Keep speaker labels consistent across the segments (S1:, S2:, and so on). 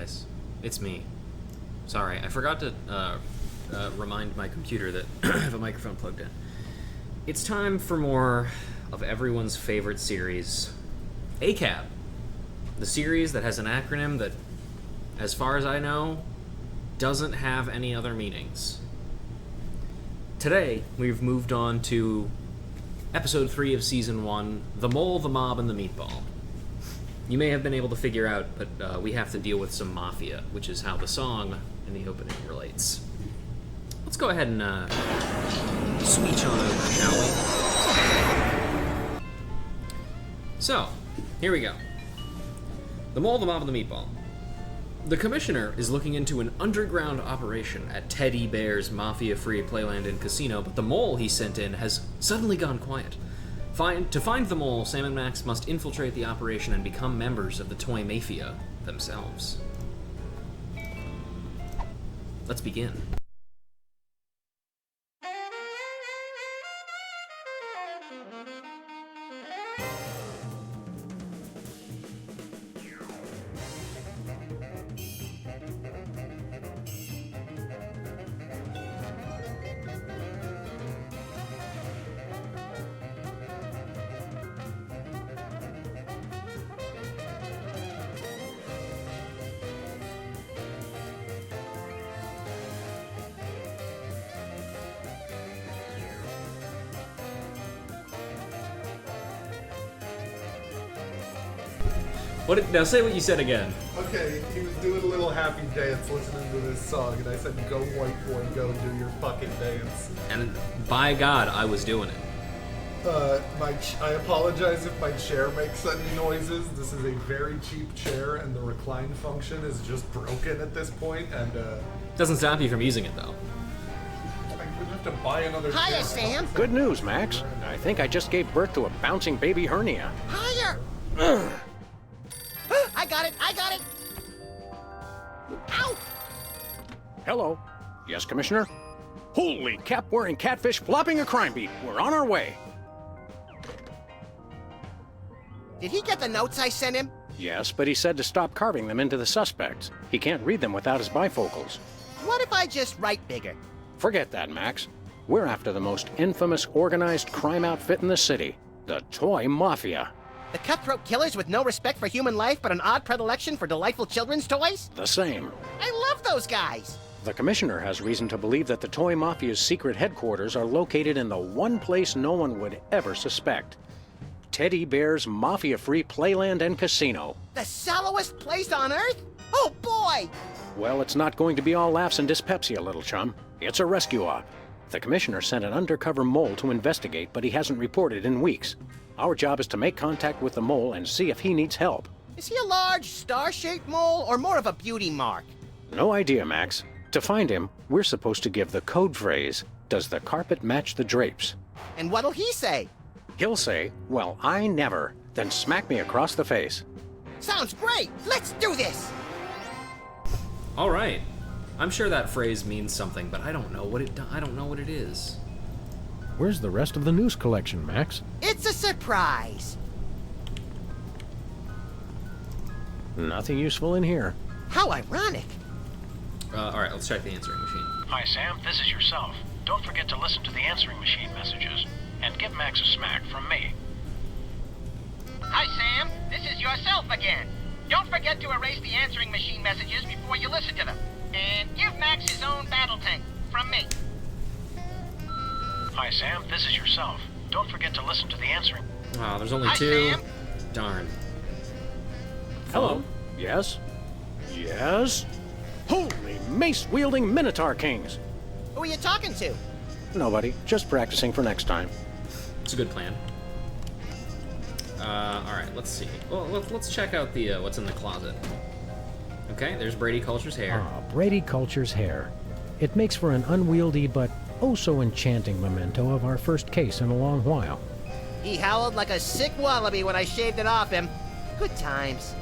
S1: Guys, it's me. Sorry, I forgot to remind my computer that I have a microphone plugged in. It's time for more of everyone's favorite series, ACAB. The series that has an acronym that, as far as I know, doesn't have any other meanings. Today, we've moved on to Episode 3 of Season 1, The Mole, the Mob, and the Meatball. You may have been able to figure out, but we have to deal with some mafia, which is how the song in the opening relates. Let's go ahead and switch on over, shall we? So, here we go. The Mole, the Mob, and the Meatball. The Commissioner is looking into an underground operation at Teddy Bear's mafia-free playland and casino, but the mole he sent in has suddenly gone quiet. To find the mole, Sam and Max must infiltrate the operation and become members of the toy mafia themselves. Let's begin. Now say what you said again.
S2: Okay, he was doing a little happy dance listening to this song, and I said, go white boy, go do your fucking dance.
S1: And by God, I was doing it.
S2: I apologize if my chair makes any noises. This is a very cheap chair, and the recline function is just broken at this point, and
S1: Doesn't stop you from using it, though.
S2: I would have to buy another chair.
S3: Hiya, Sam.
S4: Good news, Max. I think I just gave birth to a bouncing baby hernia.
S3: Hiya. I got it. Ow.
S4: Hello. Yes, Commissioner? Holy cap-wearing catfish flopping a crime beat. We're on our way.
S3: Did he get the notes I sent him?
S4: Yes, but he said to stop carving them into the suspects. He can't read them without his bifocals.
S3: What if I just write bigger?
S4: Forget that, Max. We're after the most infamous organized crime outfit in the city, the Toy Mafia.
S3: The cutthroat killers with no respect for human life but an odd predilection for delightful children's toys?
S4: The same.
S3: I love those guys!
S4: The Commissioner has reason to believe that the Toy Mafia's secret headquarters are located in the one place no one would ever suspect. Teddy Bear's mafia-free playland and casino.
S3: The sallowest place on Earth? Oh boy!
S4: Well, it's not going to be all laughs and dyspepsia, little chum. It's a rescue op. The Commissioner sent an undercover mole to investigate, but he hasn't reported in weeks. Our job is to make contact with the mole and see if he needs help.
S3: Is he a large, star-shaped mole or more of a beauty mark?
S4: No idea, Max. To find him, we're supposed to give the code phrase, "Does the carpet match the drapes?"
S3: And what'll he say?
S4: He'll say, "Well, I never," then smack me across the face.
S3: Sounds great! Let's do this!
S1: All right. I'm sure that phrase means something, but I don't know what it is.
S5: Where's the rest of the news collection, Max?
S3: It's a surprise!
S4: Nothing useful in here.
S3: How ironic!
S1: All right, let's check the answering machine.
S4: Hi, Sam. This is yourself. Don't forget to listen to the answering machine messages. And give Max a smack from me.
S3: Hi, Sam. This is yourself again. Don't forget to erase the answering machine messages before you listen to them. And give Max his own battle tank from me.
S4: Hi, Sam. This is yourself. Don't forget to listen to the answering...
S1: Oh, there's only
S3: Hi,
S1: two.
S3: Sam.
S1: Darn.
S4: Hello? Yes? Yes? Holy mace-wielding Minotaur Kings!
S3: Who are you talking to?
S4: Nobody. Just practicing for next time.
S1: It's a good plan. All right, let's see. Well, let's check out the what's in the closet. Okay, there's Brady Culture's hair.
S5: Ah, Brady Culture's hair. It makes for an unwieldy but oh-so enchanting memento of our first case in a long while.
S3: He howled like a sick wallaby when I shaved it off him. Good times.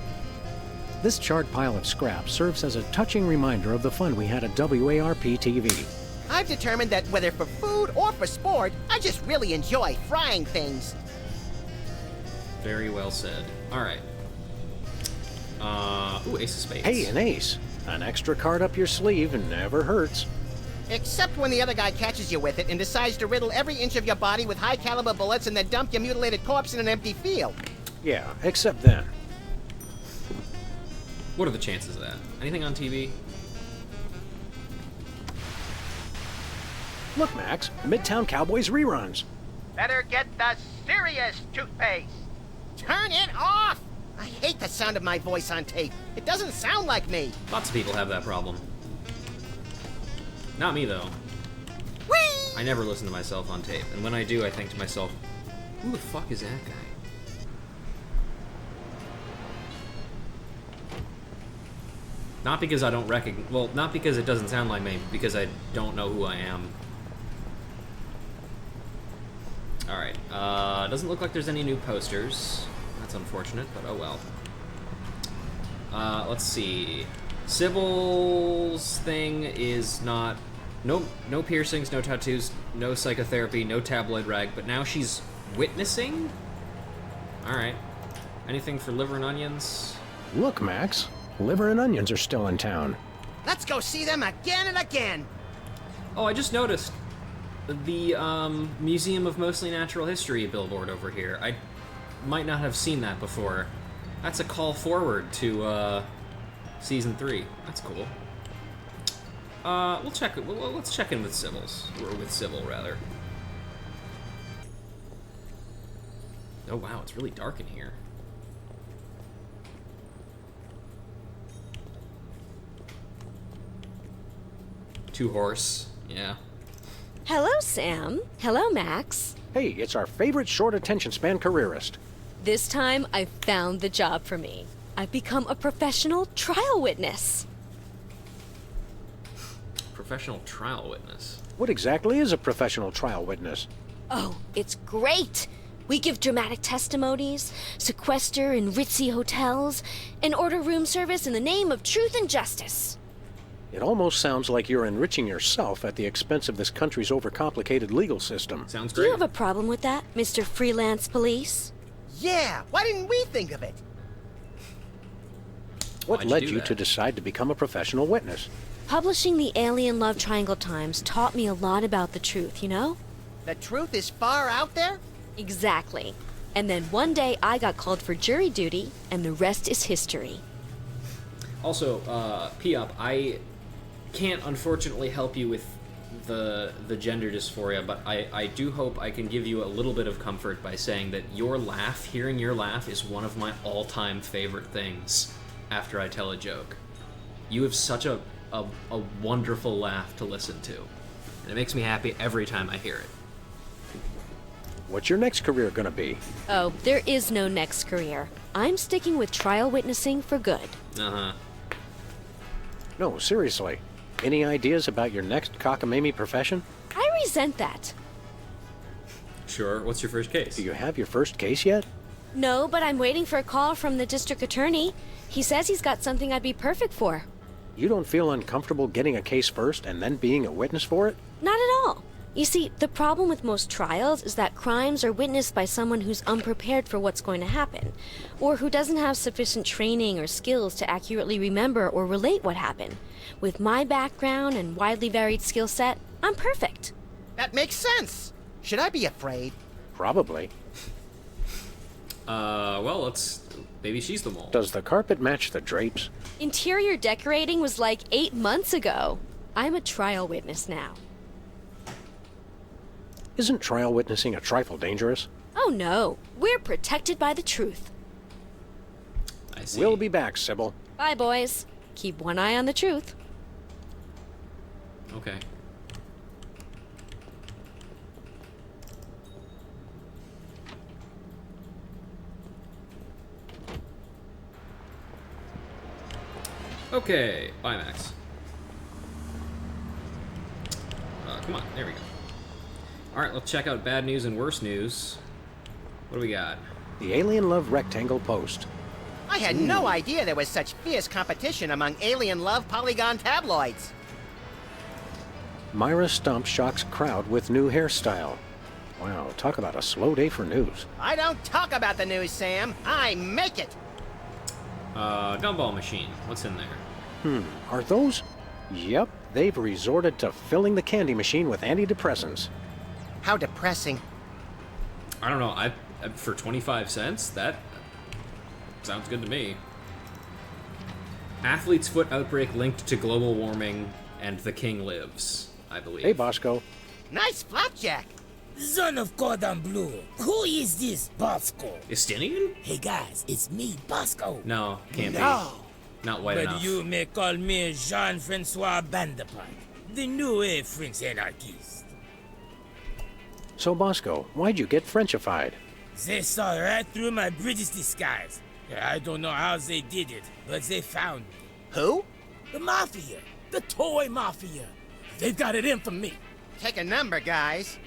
S4: This charred pile of scrap serves as a touching reminder of the fun we had at WARP-TV.
S3: I've determined that whether for food or for sport, I just really enjoy frying things.
S1: Very well said. All right. Ooh, ace of spades.
S4: Hey, an ace. An extra card up your sleeve never hurts.
S3: Except when the other guy catches you with it and decides to riddle every inch of your body with high-caliber bullets and then dump your mutilated corpse in an empty field.
S4: Yeah, except then.
S1: What are the chances of that? Anything on TV?
S4: Look, Max, Midtown Cowboys reruns.
S3: Better get the serious toothpaste. Turn it off! I hate the sound of my voice on tape. It doesn't sound like me.
S1: Lots of people have that problem. Not me, though.
S3: Whee!
S1: I never listen to myself on tape, and when I do, I think to myself, who the fuck is that guy? Not because I don't recognize... Well, not because it doesn't sound like me, because I don't know who I am. Alright, doesn't look like there's any new posters. That's unfortunate, but oh well. Let's see. Sybil's thing is not... No piercings, no tattoos, no psychotherapy, no tabloid rag, but now she's witnessing? Alright. Anything for liver and onions?
S4: Look, Max, liver and onions are still in town.
S3: Let's go see them again and again.
S1: Oh, I just noticed the Museum of Mostly Natural History billboard over here. I might not have seen that before. That's a call forward to season 3. That's cool. We'll check. Let's check in with Sybil rather. Oh wow, it's really dark in here. Two horse, yeah.
S6: Hello, Sam. Hello, Max.
S4: Hey, it's our favorite short attention span careerist.
S6: This time, I found the job for me. I've become a professional trial witness.
S1: Professional trial witness.
S4: What exactly is a professional trial witness?
S6: Oh, it's great! We give dramatic testimonies, sequester in ritzy hotels, and order room service in the name of truth and justice.
S4: It almost sounds like you're enriching yourself at the expense of this country's overcomplicated legal system.
S1: Sounds
S6: Do
S1: great.
S6: you have a problem with that, Mr. Freelance Police?
S3: Yeah, why didn't we think of it?
S4: What
S1: Why'd
S4: led
S1: do
S4: you
S1: that?
S4: to decide to become a professional witness?
S6: Publishing the Alien Love Triangle Times taught me a lot about the truth, you know?
S3: The truth is far out there?
S6: Exactly. And then one day I got called for jury duty, and the rest is history.
S1: Also, P-Up, I can't unfortunately help you with the gender dysphoria, but I do hope I can give you a little bit of comfort by saying that your laugh, hearing your laugh, is one of my all-time favorite things after I tell a joke. You have such a wonderful laugh to listen to, and it makes me happy every time I hear it.
S4: What's your next career gonna be?
S6: Oh, there is no next career. I'm sticking with trial witnessing for good.
S1: Uh-huh.
S4: No, seriously. Any ideas about your next cockamamie profession?
S6: I resent that.
S1: Sure, what's your first case?
S4: Do you have your first case yet?
S6: No, but I'm waiting for a call from the district attorney. He says he's got something I'd be perfect for.
S4: You don't feel uncomfortable getting a case first and then being a witness for it?
S6: Not at all. You see, the problem with most trials is that crimes are witnessed by someone who's unprepared for what's going to happen, or who doesn't have sufficient training or skills to accurately remember or relate what happened. With my background and widely varied skill set, I'm perfect.
S3: That makes sense. Should I be afraid?
S4: Probably.
S1: Well, maybe she's the mole.
S4: Does the carpet match the drapes?
S6: Interior decorating was like 8 months ago. I'm a trial witness now.
S4: Isn't trial witnessing a trifle dangerous?
S6: Oh no, we're protected by the truth.
S1: I see.
S4: We'll be back, Sybil.
S6: Bye, boys. Keep one eye on the truth.
S1: Okay. Okay, bye, Max. Come on, there we go. Alright, let's check out bad news and worse news. What do we got?
S4: The Alien Love Rectangle Post.
S3: I had no idea there was such fierce competition among alien love polygon tabloids.
S4: Myra Stump shocks crowd with new hairstyle. Wow, talk about a slow day for news.
S3: I don't talk about the news, Sam. I make it.
S1: Gumball machine. What's in there?
S4: Are those? Yep, they've resorted to filling the candy machine with antidepressants.
S3: How depressing.
S1: I don't know. I for 25 cents, that sounds good to me. Athlete's foot outbreak linked to global warming, and the king lives, I believe.
S4: Hey, Bosco.
S3: Nice flapjack.
S7: Son of Cordon Bleu, who is this Bosco?
S1: Estinian?
S7: Hey guys, it's me, Bosco.
S1: No, can't
S7: No.
S1: be. Not white
S7: But
S1: enough.
S7: you may call me Jean-Francois Bandepart, the new French anarchist.
S4: So, Bosco, why'd you get Frenchified?
S7: They saw right through my British disguise. I don't know how they did it, but they found me.
S3: Who?
S7: The Mafia, the toy Mafia. They've got it in for me.
S3: Take a number, guys.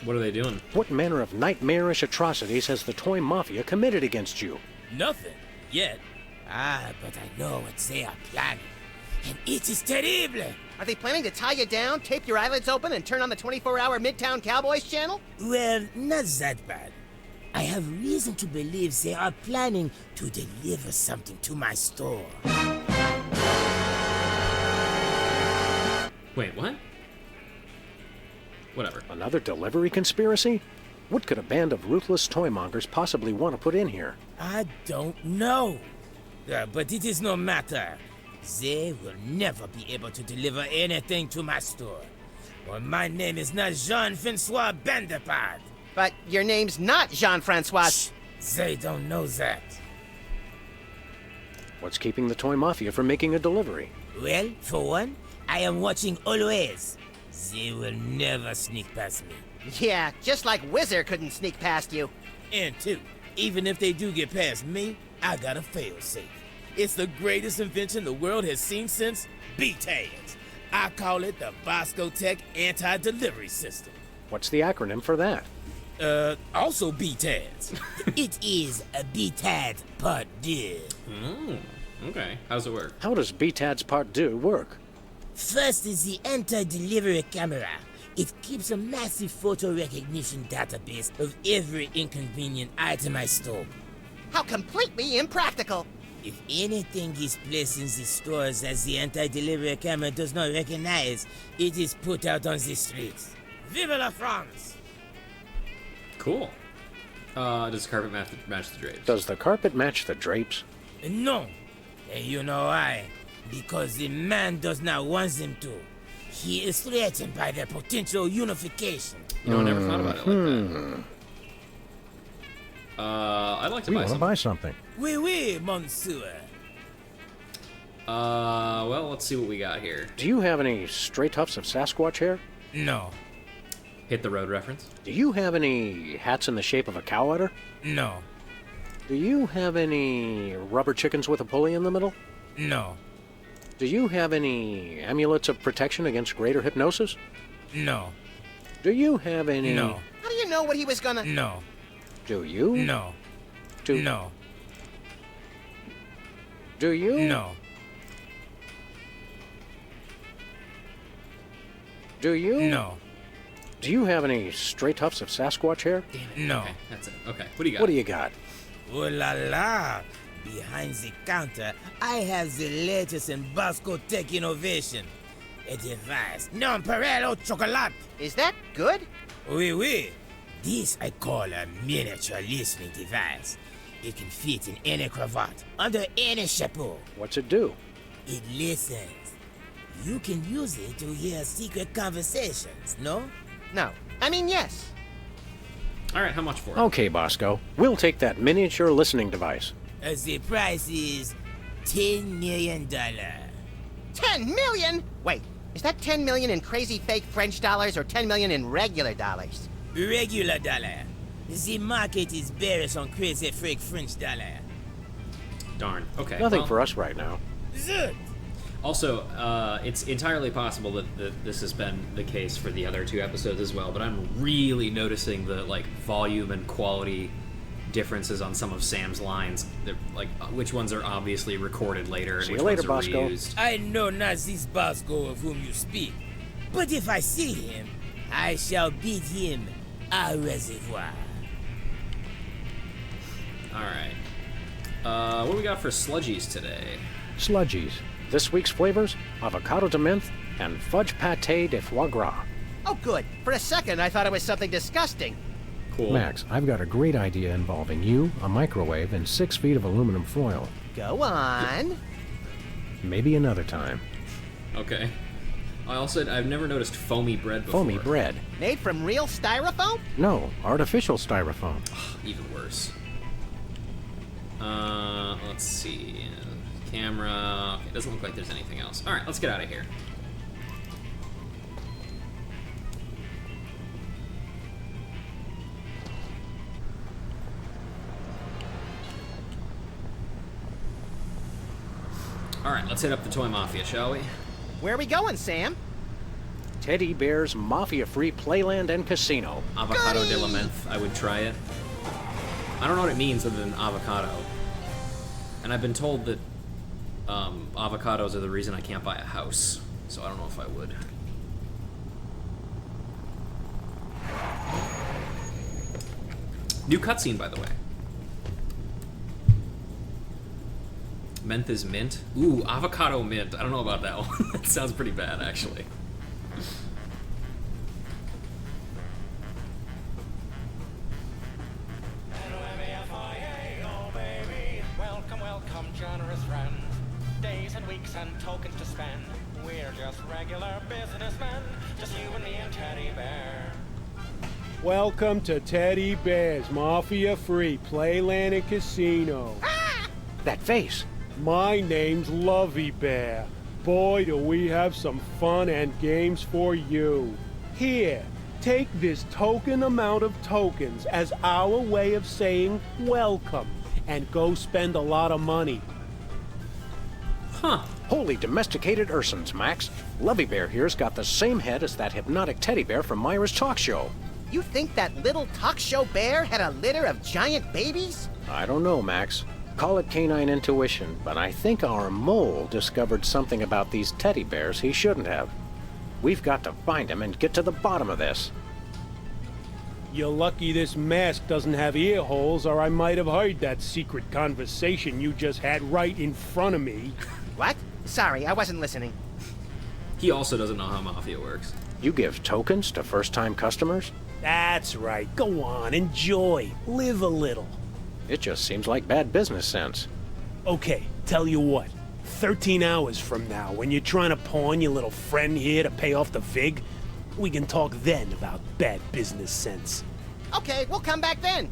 S1: What are they doing?
S4: What manner of nightmarish atrocities has the toy mafia committed against you?
S7: Nothing, yet. But I know what they are planning. And it is terrible.
S3: Are they planning to tie you down, tape your eyelids open, and turn on the 24-hour Midtown Cowboys channel?
S7: Well, not that bad. I have reason to believe they are planning to deliver something to my store.
S1: Wait, what? Whatever.
S4: Another delivery conspiracy? What could a band of ruthless toymongers possibly want to put in here?
S7: I don't know. But it is no matter. They will never be able to deliver anything to my store. Well, my name is not Jean-Francois Bandepart.
S3: But your name's not Jean-Francois.
S7: Shh, they don't know that.
S4: What's keeping the toy mafia from making a delivery?
S7: Well, for one, I am watching always. They will never sneak past me.
S3: Yeah, just like Wizard couldn't sneak past you.
S7: And two, even if they do get past me, I got a failsafe. It's the greatest invention the world has seen since BTADS. I call it the Bosco Tech Anti-Delivery System.
S4: What's the acronym for that?
S7: Also BTADS. It is a BTADS Part 2.
S1: Okay. How's it work?
S4: How does BTADS Part 2 work?
S7: First is the anti-delivery camera. It keeps a massive photo recognition database of every inconvenient item I stole.
S3: How completely impractical.
S7: If anything is placed in the stores that the anti-delivery camera does not recognize, it is put out on the streets. Vive la France!
S1: Cool. Does the carpet match the drapes?
S4: Does the carpet match the drapes?
S7: No. And you know why? Because the man does not want them to. He is threatened by their potential unification.
S1: You know, I never thought about it like that. I'd like to
S5: We
S1: buy
S5: want to
S1: some.
S5: buy something.
S7: Oui, oui, monsieur.
S1: Well, let's see what we got here.
S4: Do you have any stray tufts of Sasquatch hair?
S7: No,
S1: Hit the road reference.
S4: Do you have any hats in the shape of a cow udder?
S7: no,
S4: Do you have any rubber chickens with a pulley in the middle?
S7: no,
S4: Do you have any amulets of protection against greater hypnosis?
S7: no,
S4: Do you have any...
S7: no,
S3: How do you know what he was gonna...
S7: no,
S4: Do you?
S7: no,
S4: Do...
S7: no,
S4: Do you?
S7: no,
S4: Do you?
S7: no,
S4: Do you have any stray tufts of Sasquatch hair?
S7: no.
S1: Okay, that's it. Okay, what do you got?
S4: What do you got?
S7: Oh la la! Behind the counter, I have the latest in Bosco Tech innovation. A device, non-pareil au chocolat.
S3: Is that good?
S7: Oui, oui. This I call a miniature listening device. It can fit in any cravat, under any chapeau.
S4: What's it do?
S7: It listens. You can use it to hear secret conversations, no?
S3: No. I mean, yes.
S1: All right, how much for it?
S4: Okay, Bosco. We'll take that miniature listening device.
S7: The price is $10 million.
S3: 10 million? Wait, is that 10 million in crazy fake French dollars or 10 million in regular dollars?
S7: Regular dollar. The market is bearish on crazy fake French dollar.
S1: Darn. Okay.
S4: Nothing
S1: well,
S4: for us right now.
S7: Good.
S1: Also, it's entirely possible that this has been the case for the other two episodes as well, but I'm really noticing the volume and quality differences on some of Sam's lines. They're, which ones are obviously recorded later and
S4: See
S1: which
S4: you later,
S1: ones are
S4: Bosco.
S1: reused.
S7: I know not this Bosco of whom you speak, but if I see him, I shall bid him au reservoir.
S1: All right. What do we got for sludgies today?
S4: Sludgies. This week's flavors, avocado de menthe and fudge pâté de foie gras.
S8: Oh, good. For a second, I thought it was something disgusting.
S1: Cool.
S5: Max, I've got a great idea involving you, a microwave, and 6 feet of aluminum foil.
S8: Go on.
S5: Maybe another time.
S1: Okay. I also I've never noticed foamy bread before.
S4: Foamy bread.
S8: Made from real styrofoam?
S5: No, artificial styrofoam.
S1: Even worse. Let's see. Camera. Okay, it doesn't look like there's anything else. All right, let's get out of here. All right, let's hit up the Toy Mafia, shall we?
S8: Where are we going, Sam?
S4: Teddy Bear's mafia-free playland and casino.
S1: Avocado de la menthe. I would try it. I don't know what it means other than avocado. And I've been told that avocados are the reason I can't buy a house. So I don't know if I would. New cutscene, by the way. Menthe is mint. Ooh, avocado mint. I don't know about that one. That sounds pretty bad, actually.
S9: Welcome, generous friend. Days and weeks and tokens to spend. We're just regular businessmen. Just you and me and Teddy Bear.
S10: Welcome to Teddy Bear's Mafia-Free Playland and Casino.
S4: That face.
S10: My name's Lovey Bear. Boy, do we have some fun and games for you. Here, take this token amount of tokens as our way of saying welcome, and go spend a lot of money.
S1: Huh.
S4: Holy domesticated Ursins, Max. Lovey Bear here's got the same head as that hypnotic teddy bear from Myra's talk show.
S8: You think that little talk show bear had a litter of giant babies?
S4: I don't know, Max. Call it canine intuition, but I think our mole discovered something about these teddy bears he shouldn't have. We've got to find him and get to the bottom of this.
S10: You're lucky this mask doesn't have ear holes, or I might have heard that secret conversation you just had right in front of me.
S8: What? Sorry, I wasn't listening.
S1: He also doesn't know how Mafia works.
S4: You give tokens to first-time customers?
S10: That's right. Go on, enjoy. Live a little.
S4: It just seems like bad business sense.
S10: Okay, tell you what. 13 hours from now, when you're trying to pawn your little friend here to pay off the VIG, we can talk then about bad business sense.
S8: Okay, we'll come back then.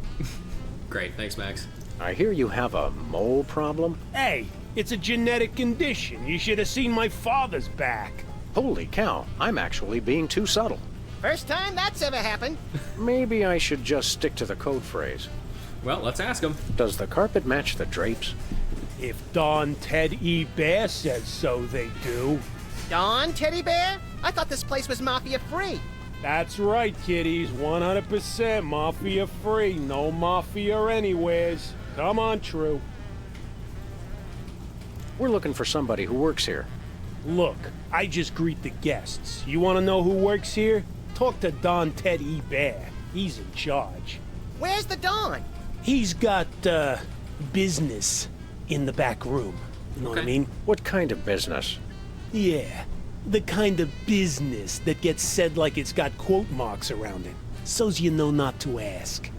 S1: Great, thanks, Max.
S4: I hear you have a mole problem?
S10: Hey, it's a genetic condition. You should have seen my father's back.
S4: Holy cow, I'm actually being too subtle.
S8: First time that's ever happened.
S4: Maybe I should just stick to the code phrase.
S1: Well, let's ask him.
S4: Does the carpet match the drapes?
S10: If Don Ted E. Bear says so, they do.
S8: Don Teddy Bear? I thought this place was mafia-free.
S10: That's right, kiddies. 100% mafia-free. No mafia anywheres. Come on, True.
S4: We're looking for somebody who works here.
S10: Look, I just greet the guests. You want to know who works here? Talk to Don Ted E. Bear. He's in charge.
S8: Where's the Don?
S10: He's got, business in the back room. You know what I mean?
S4: What kind of business?
S10: Yeah, the kind of business that gets said like it's got quote marks around it, so's you know not to ask.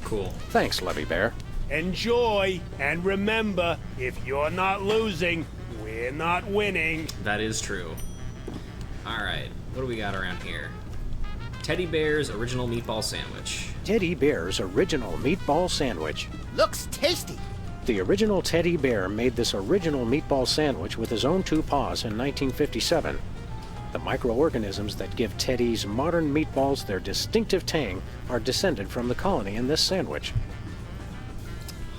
S1: Cool.
S4: Thanks, Lovey Bear.
S10: Enjoy, and remember, if you're not losing, we're not winning.
S1: That is true. Alright, what do we got around here? Teddy Bear's original meatball sandwich.
S4: Teddy Bear's original meatball sandwich.
S8: Looks tasty.
S4: The original Teddy Bear made this original meatball sandwich with his own 2 paws in 1957. The microorganisms that give Teddy's modern meatballs their distinctive tang are descended from the colony in this sandwich.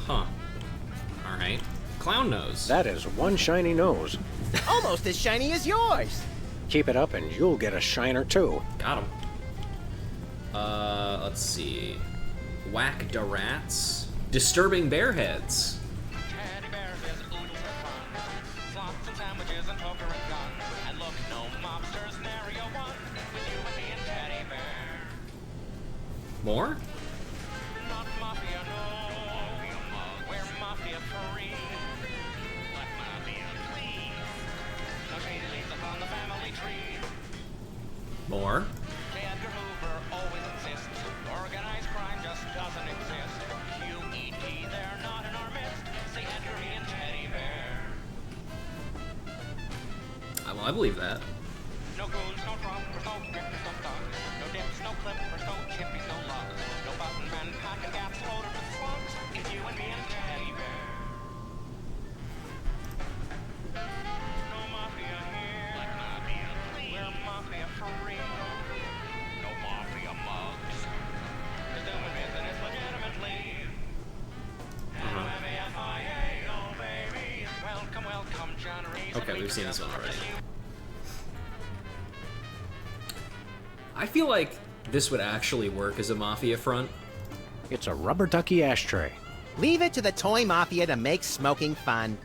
S1: Huh. Alright. Clown nose.
S4: That is one shiny nose.
S8: Almost as shiny as yours.
S4: Keep it up and you'll get a shiner too.
S1: Got him. Let's see. Whack da rats. Disturbing bear heads.
S9: Teddy Bear says oodles are fun. Slots and sandwiches and poker and gun. And look, no mobsters, nary a one. With you and me and Teddy Bear.
S1: More?
S9: Not mafia, no. We're mafia.
S1: More.
S9: J. Edgar Hoover always insists organized crime just doesn't exist. QED, they're not in our midst. Say Edgar, me, and Teddy Bear.
S1: Well, I believe that.
S9: No goons, no drummers, no grippers, no thugs. No dips, no clippers, no chippies, no lugs. No button men packing gaps loaded with slugs. It's you and me and Teddy Bear. No mafia here. Like mafia, please. We're mafia for real. No mafia mugs. Just doing business legitimately. M-A-F-I-A, oh baby. Welcome, welcome, John Reese.
S1: Okay, we've seen this one already. I feel like this would actually work as a mafia front.
S4: It's a rubber ducky ashtray.
S8: Leave it to the toy mafia to make smoking fun.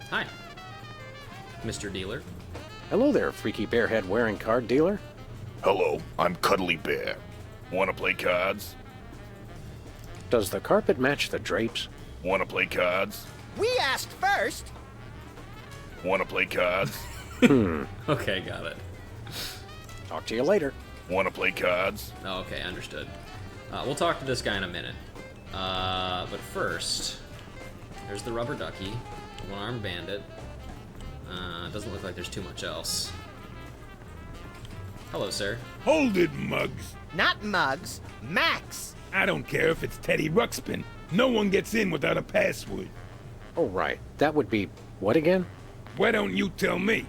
S1: Hi, Mr. Dealer.
S4: Hello there, freaky bearhead wearing card dealer.
S11: Hello, I'm Cuddly Bear. Wanna play cards?
S4: Does the carpet match the drapes?
S11: Wanna play cards?
S8: We asked first.
S11: Wanna play cards?
S1: Okay, got it.
S4: Talk to you later.
S11: Wanna play cards?
S1: Oh, okay, understood. We'll talk to this guy in a minute. But first, there's the rubber ducky, the one-armed bandit. Doesn't look like there's too much else. Hello, sir.
S12: Hold it, Muggs.
S8: Not Muggs, Max.
S12: I don't care if it's Teddy Ruxpin. No one gets in without a password.
S4: Oh, right. That would be what again?
S12: Why don't you tell me?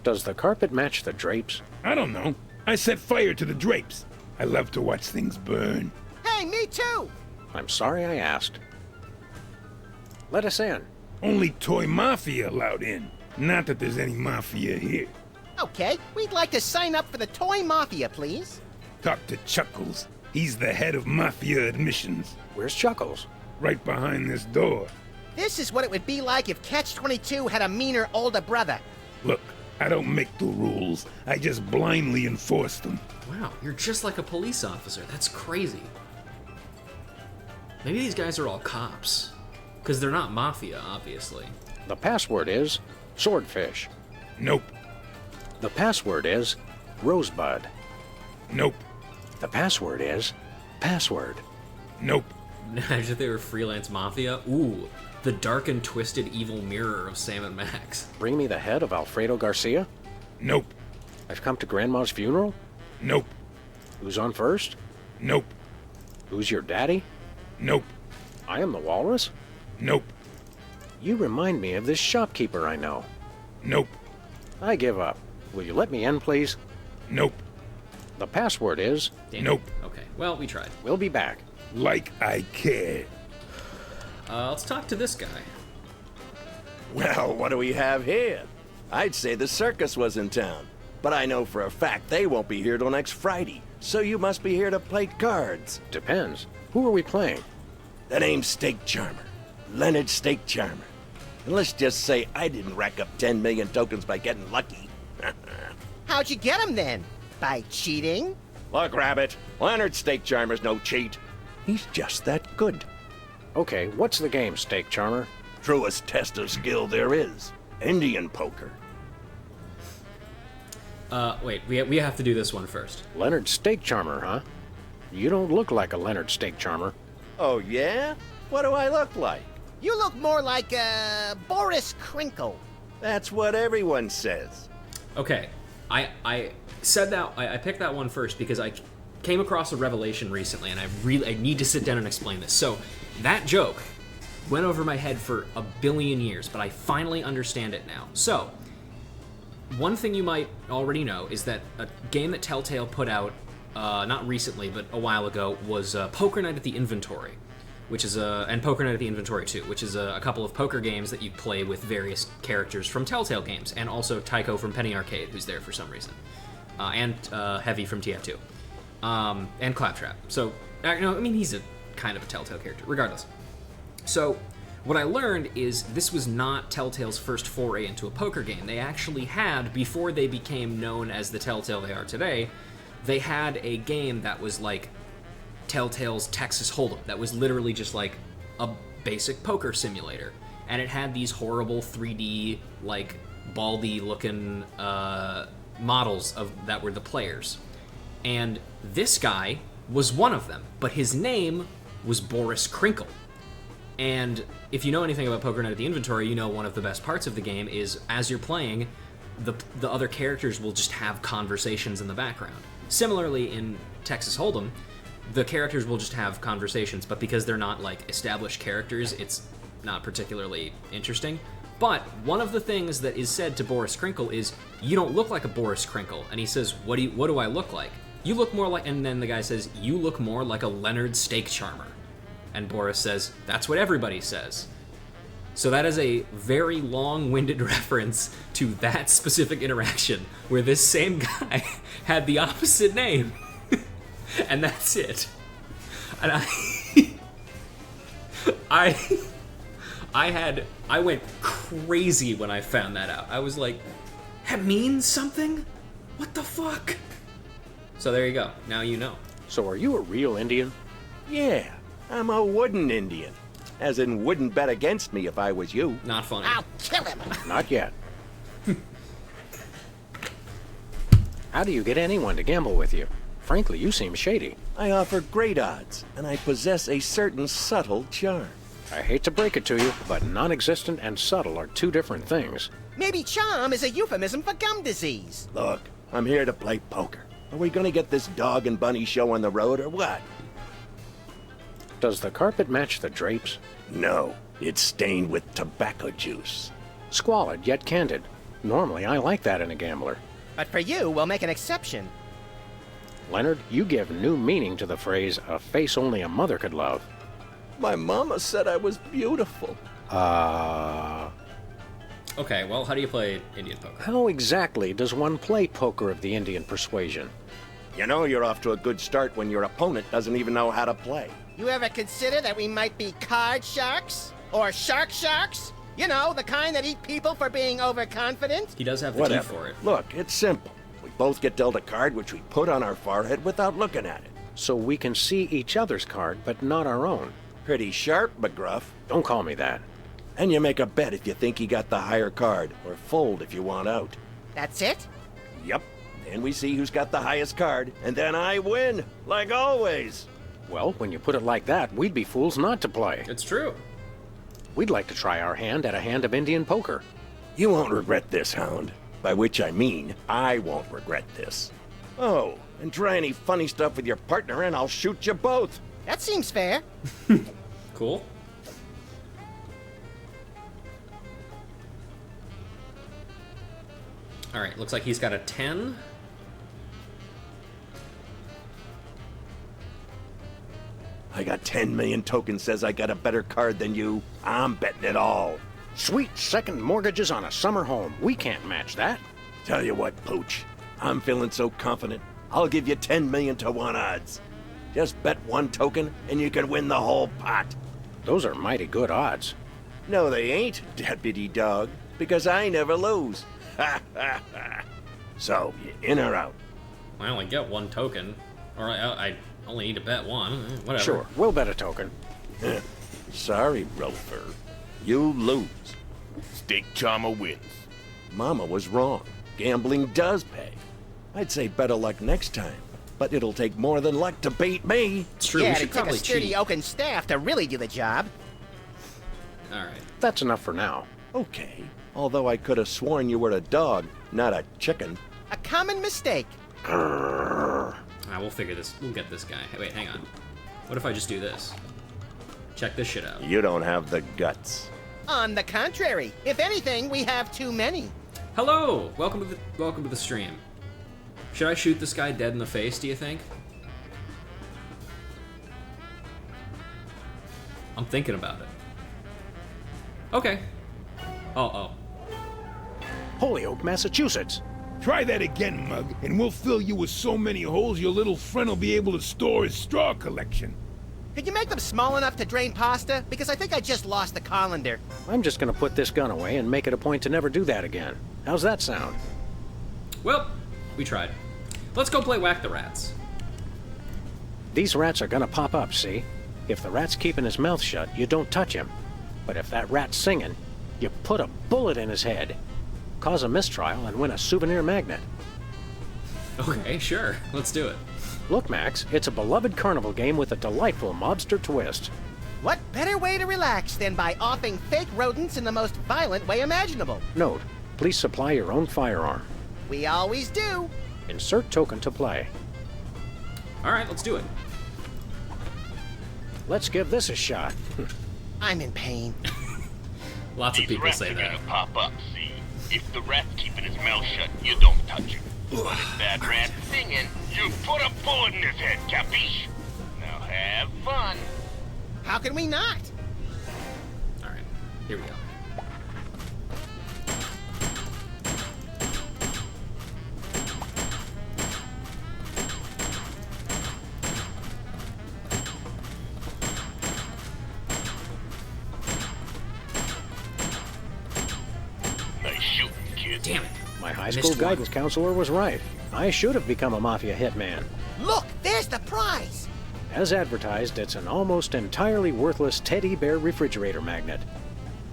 S4: Does the carpet match the drapes?
S12: I don't know. I set fire to the drapes. I love to watch things burn.
S8: Hey, me too.
S4: I'm sorry I asked. Let us in.
S12: Only Toy Mafia allowed in. Not that there's any Mafia here.
S8: Okay, we'd like to sign up for the toy mafia, please.
S12: Talk to Chuckles. He's the head of Mafia admissions.
S4: Where's Chuckles?
S12: Right behind this door.
S8: This is what it would be like if Catch-22 had a meaner older brother.
S12: Look, I don't make the rules. I just blindly enforce them.
S1: Wow, you're just like a police officer. That's crazy. Maybe these guys are all cops. Because they're not mafia, obviously.
S4: The password is swordfish.
S12: Nope.
S4: The password is rosebud.
S12: Nope.
S4: The password is password.
S12: Nope.
S1: Imagine if they were freelance mafia. Ooh, the dark and twisted evil mirror of Sam and Max.
S4: Bring me the head of Alfredo Garcia?
S12: Nope.
S4: I've come to Grandma's funeral?
S12: Nope.
S4: Who's on first?
S12: Nope.
S4: Who's your daddy?
S12: Nope.
S4: I am the walrus?
S12: Nope.
S4: You remind me of this shopkeeper I know.
S12: Nope.
S4: I give up. Will you let me in, please?
S12: Nope.
S4: The password is...
S12: Nope.
S1: Okay, well, we tried.
S4: We'll be back.
S12: Like I care.
S1: Let's talk to this guy.
S13: Well, what do we have here? I'd say the circus was in town, but I know for a fact they won't be here till next Friday, so you must be here to play cards.
S4: Depends. Who are we playing?
S13: The name's Steak Charmer. Leonard Steak Charmer. And let's just say I didn't rack up 10 million tokens by getting lucky.
S8: How'd you get him then? By cheating?
S13: Look, Rabbit, Leonard Steak Charmer's no cheat. He's just that good.
S4: Okay, what's the game, Steak Charmer?
S13: Truest test of skill there is. Indian poker.
S1: Wait, we have to do this one first.
S4: Leonard Steak Charmer, huh? You don't look like a Leonard Steak Charmer.
S13: Oh, yeah? What do I look like?
S8: You look more like, Boris Crinkle.
S13: That's what everyone says.
S1: Okay, I said that, I picked that one first because I came across a revelation recently, and I need to sit down and explain this. So, that joke went over my head for a billion years, but I finally understand it now. So, one thing you might already know is that a game that Telltale put out, not recently, but a while ago, was Poker Night at the Inventory, which is and Poker Night at the Inventory 2, which is a couple of poker games that you play with various characters from Telltale games, and also Tycho from Penny Arcade, who's there for some reason, and Heavy from TF2, and Claptrap. So, he's a kind of a Telltale character, regardless. So, what I learned is this was not Telltale's first foray into a poker game. They actually had, before they became known as the Telltale they are today, they had a game that was like Telltale's Texas Hold'em, that was literally just like a basic poker simulator. And it had these horrible 3D, like, baldy-looking models of that were the players. And this guy was one of them, but his name was Boris Crinkle. And if you know anything about Poker Night at the Inventory, you know one of the best parts of the game is as you're playing, the other characters will just have conversations in the background. Similarly, in Texas Hold'em, the characters will just have conversations, but because they're not like established characters, it's not particularly interesting. But one of the things that is said to Boris Crinkle is, "You don't look like a Boris Crinkle," and he says, "What do I look like?" "You look more like," and then the guy says, "You look more like a Leonard Steak Charmer," and Boris says, "That's what everybody says." So that is a very long-winded reference to that specific interaction where this same guy had the opposite name. And that's it. And I went crazy when I found that out. I was like, that means something? What the fuck? So there you go. Now you know.
S4: So are you a real Indian?
S13: Yeah, I'm a wooden Indian. As in, wouldn't bet against me if I was you.
S1: Not funny.
S8: I'll kill him.
S4: Not yet. How do you get anyone to gamble with you? Frankly, you seem shady.
S13: I offer great odds, and I possess a certain subtle charm.
S4: I hate to break it to you, but non-existent and subtle are two different things.
S8: Maybe charm is a euphemism for gum disease.
S13: Look, I'm here to play poker. Are we gonna get this dog and bunny show on the road or what?
S4: Does the carpet match the drapes?
S13: No, it's stained with tobacco juice.
S4: Squalid yet candid. Normally, I like that in a gambler.
S8: But for you, we'll make an exception.
S4: Leonard, you give new meaning to the phrase, "a face only a mother could love."
S13: My mama said I was beautiful.
S1: Okay, well, how do you play Indian poker?
S4: How exactly does one play poker of the Indian persuasion?
S13: You know you're off to a good start when your opponent doesn't even know how to play.
S8: You ever consider that we might be card sharks? Or sharks? You know, the kind that eat people for being overconfident?
S1: He does have the
S13: Whatever.
S1: key for it.
S13: Look, it's simple. We both get dealt a card which we put on our forehead without looking at it.
S4: So we can see each other's card, but not our own.
S13: Pretty sharp, McGruff.
S4: Don't call me that.
S13: And you make a bet if you think he got the higher card, or fold if you want out.
S8: That's it?
S13: Yep. And we see who's got the highest card, and then I win, like always.
S4: Well, when you put it like that, we'd be fools not to play.
S1: It's true.
S4: We'd like to try our hand at a hand of Indian poker.
S13: You won't regret this, Hound. By which I mean, I won't regret this. Oh, and try any funny stuff with your partner and I'll shoot you both.
S8: That seems fair.
S1: Cool. All right, looks like he's got a 10.
S13: I got 10 million tokens says I got a better card than you. I'm betting it all.
S4: Sweet second mortgages on a summer home. We can't match that.
S13: Tell you what, Pooch. I'm feeling so confident. I'll give you 10 million to 1 odds. Just bet 1 token and you can win the whole pot.
S4: Those are mighty good odds.
S13: No, they ain't, Deputy Dog, because I never lose. Ha ha ha. So, you in or out?
S1: I only get 1 token. Or I only need to bet 1. Whatever.
S4: Sure, we'll bet a token.
S13: Sorry, Rofer. You lose.
S11: Steak Charmer wins.
S13: Mama was wrong. Gambling does pay. I'd say better luck next time, but it'll take more than luck to beat me.
S1: It's true,
S8: Yeah,
S1: we
S8: it
S1: should
S8: took a
S1: probably
S8: sturdy
S1: cheat.
S8: oaken staff to really do the job.
S1: Alright.
S4: That's enough for now.
S13: Okay, although I could have sworn you were a dog, not a chicken.
S8: A common mistake.
S1: We'll figure this. We'll get this guy. Hey, wait, hang on. What if I just do this? Check this shit out.
S13: You don't have the guts.
S8: On the contrary, if anything, we have too many.
S1: Hello! Welcome to the stream. Should I shoot this guy dead in the face, do you think? I'm thinking about it. Okay. Oh.
S4: Holyoke, Massachusetts.
S12: Try that again, Mug, and we'll fill you with so many holes your little friend will be able to store his straw collection.
S8: Could you make them small enough to drain pasta? Because I think I just lost the colander.
S5: I'm just gonna put this gun away and make it a point to never do that again. How's that sound?
S1: Well, we tried. Let's go play Whack the Rats.
S5: These rats are gonna pop up, see? If the rat's keeping his mouth shut, you don't touch him. But if that rat's singing, you put a bullet in his head. Cause a mistrial and win a souvenir magnet.
S1: Okay, sure. Let's do it.
S4: Look, Max, it's a beloved carnival game with a delightful mobster twist.
S8: What better way to relax than by offing fake rodents in the most violent way imaginable?
S4: Note, please supply your own firearm.
S8: We always do.
S4: Insert token to play.
S1: All right, let's do it.
S4: Let's give this a shot.
S8: I'm in pain.
S1: Lots of people say that.
S11: Gonna pop up, see? If the rat's keeping his mouth shut, you don't touch him. But if that rat's singing, you put a bullet in his head, capiche? Now have fun.
S8: How can we not?
S1: All right, here we go.
S11: Nice shooting, kid.
S1: Damn it.
S4: My high school guidance counselor was right. I should have become a mafia hitman.
S8: Look, there's the prize.
S4: As advertised, it's an almost entirely worthless teddy bear refrigerator magnet.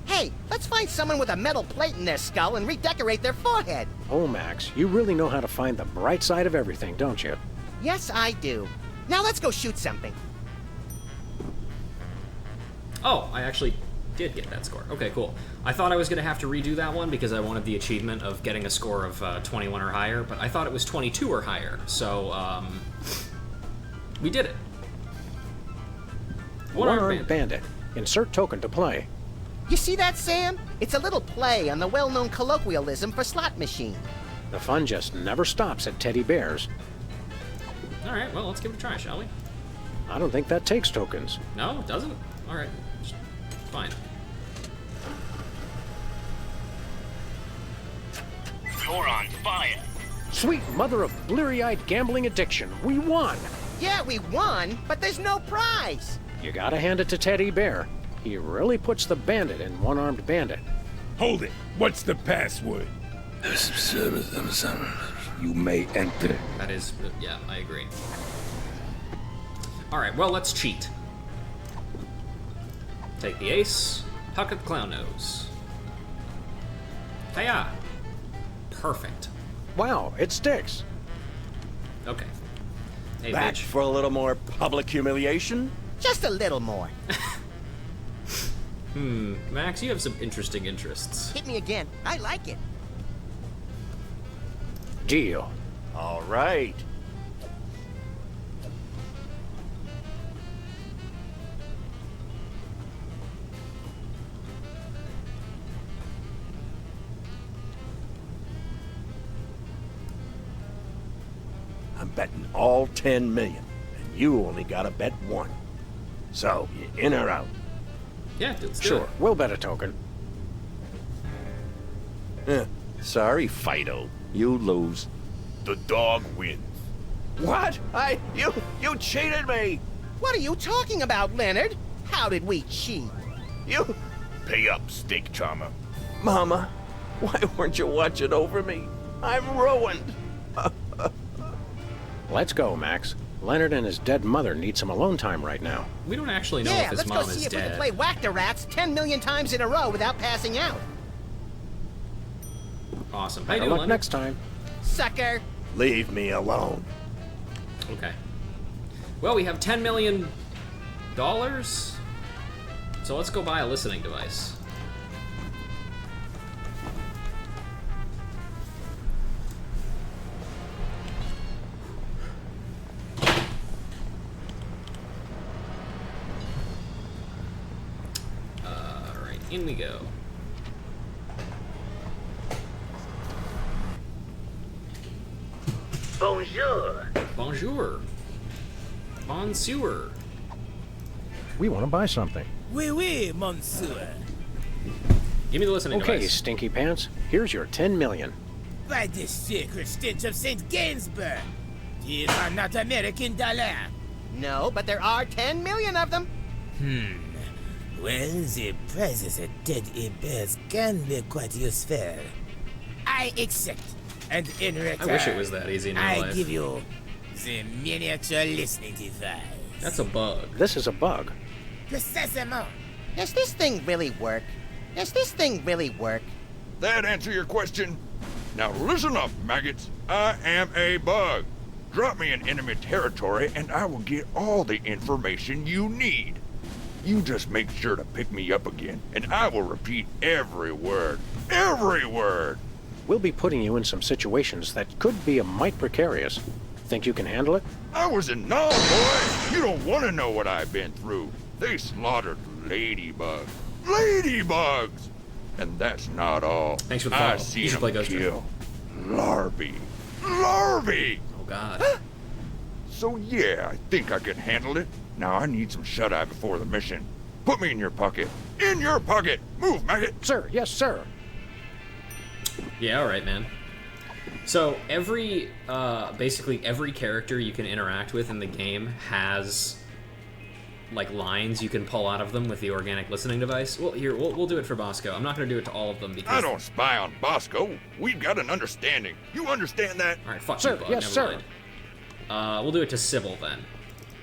S8: Hey, let's find someone with a metal plate in their skull and redecorate their forehead.
S4: Oh, Max, you really know how to find the bright side of everything, don't you?
S8: Yes, I do. Now let's go shoot something.
S1: Oh, I actually did get that score. Okay, cool. I thought I was going to have to redo that one because I wanted the achievement of getting a score of 21 or higher, but I thought it was 22 or higher, so we did it.
S4: One-armed bandit. Insert token to play.
S8: You see that, Sam? It's a little play on the well-known colloquialism for slot machine.
S4: The fun just never stops at teddy bears.
S1: All right, well, let's give it a try, shall we?
S4: I don't think that takes tokens.
S1: No, it doesn't? All right, fine.
S11: You're on fire.
S4: Sweet mother of bleary-eyed gambling addiction, we won!
S8: Yeah, we won, but there's no prize.
S4: You gotta hand it to Teddy Bear. He really puts the bandit in one-armed bandit.
S12: Hold it. What's the password? You may enter.
S1: That is, yeah, I agree. All right, well, let's cheat. Take the ace, huck at the clown nose. Hiya! Perfect.
S4: Wow, it sticks.
S1: Okay. Hey,
S13: Back
S1: bitch.
S13: for a little more public humiliation?
S8: Just a little more.
S1: Max, you have some interesting interests.
S8: Hit me again. I like it.
S4: Deal.
S13: All right. I'm betting all 10 million, and you only gotta bet one. So, you in or out?
S1: Yeah, let's do
S4: Sure,
S1: it.
S4: we'll bet a token.
S13: Sorry, Fido. You lose.
S11: The dog wins.
S13: What? You cheated me!
S8: What are you talking about, Leonard? How did we cheat?
S13: You...
S11: Pay up, steak charmer.
S13: Mama, why weren't you watching over me? I'm ruined.
S4: Let's go, Max. Leonard and his dead mother need some alone time right now.
S1: We don't actually know
S8: Yeah,
S1: if his
S8: let's go
S1: mom
S8: see
S1: is
S8: if we
S1: dead.
S8: can play Whack-the-Rats 10 million times in a row without passing out.
S1: Awesome. How you
S4: Better
S1: doing,
S4: luck
S1: Leonard?
S4: next time.
S8: Sucker.
S13: Leave me alone.
S1: Okay. Well, we have $10 million. So let's go buy a listening device. Alright, in we go.
S3: Bonjour.
S1: Bonjour. Monsieur.
S4: We want to buy something.
S7: Oui, oui, monsieur.
S1: Give me the listening
S4: Okay,
S1: device.
S4: Stinky Pants. Here's your 10 million.
S7: By the sacred stench of St. Gainsbourg. These are not American dollar.
S8: No, but there are 10 million of them.
S7: Well, the prizes at Teddy Bears can be quite useful. I accept. And in return,
S1: I wish it was that easy in real
S7: I
S1: life.
S7: give you the miniature listening device.
S1: That's a bug.
S4: This is a bug.
S7: Precisement.
S8: Does this thing really work? Does this thing really work?
S11: That answer your question?
S12: Now listen up, maggots. I am a bug. Drop me in enemy territory and I will get all the information you need. You just make sure to pick me up again, and I will repeat every word. Every word!
S4: We'll be putting you in some situations that could be a mite precarious. Think you can handle it?
S12: I was in Nam, boy! You don't want to know what I've been through. They slaughtered ladybugs. Ladybugs! And that's not all.
S1: Thanks for the
S12: I
S1: follow.
S12: seen
S1: You should play
S12: them
S1: Ghost
S12: kill larvae. Larvae!
S1: Oh, God.
S12: So yeah, I think I can handle it. Now I need some shut-eye before the mission. Put me in your pocket. In your pocket! Move, maggot!
S4: Sir, yes, sir.
S1: Yeah, alright, man. So, basically every character you can interact with in the game has, like, lines you can pull out of them with the organic listening device. Well, here, we'll do it for Bosco. I'm not going to do it to all of them because...
S12: I don't spy on Bosco. We've got an understanding. You understand that?
S1: Alright, fuck
S4: Sir,
S1: you, bud.
S4: yes,
S1: Never
S4: sir.
S1: mind. We'll do it to Sybil, then.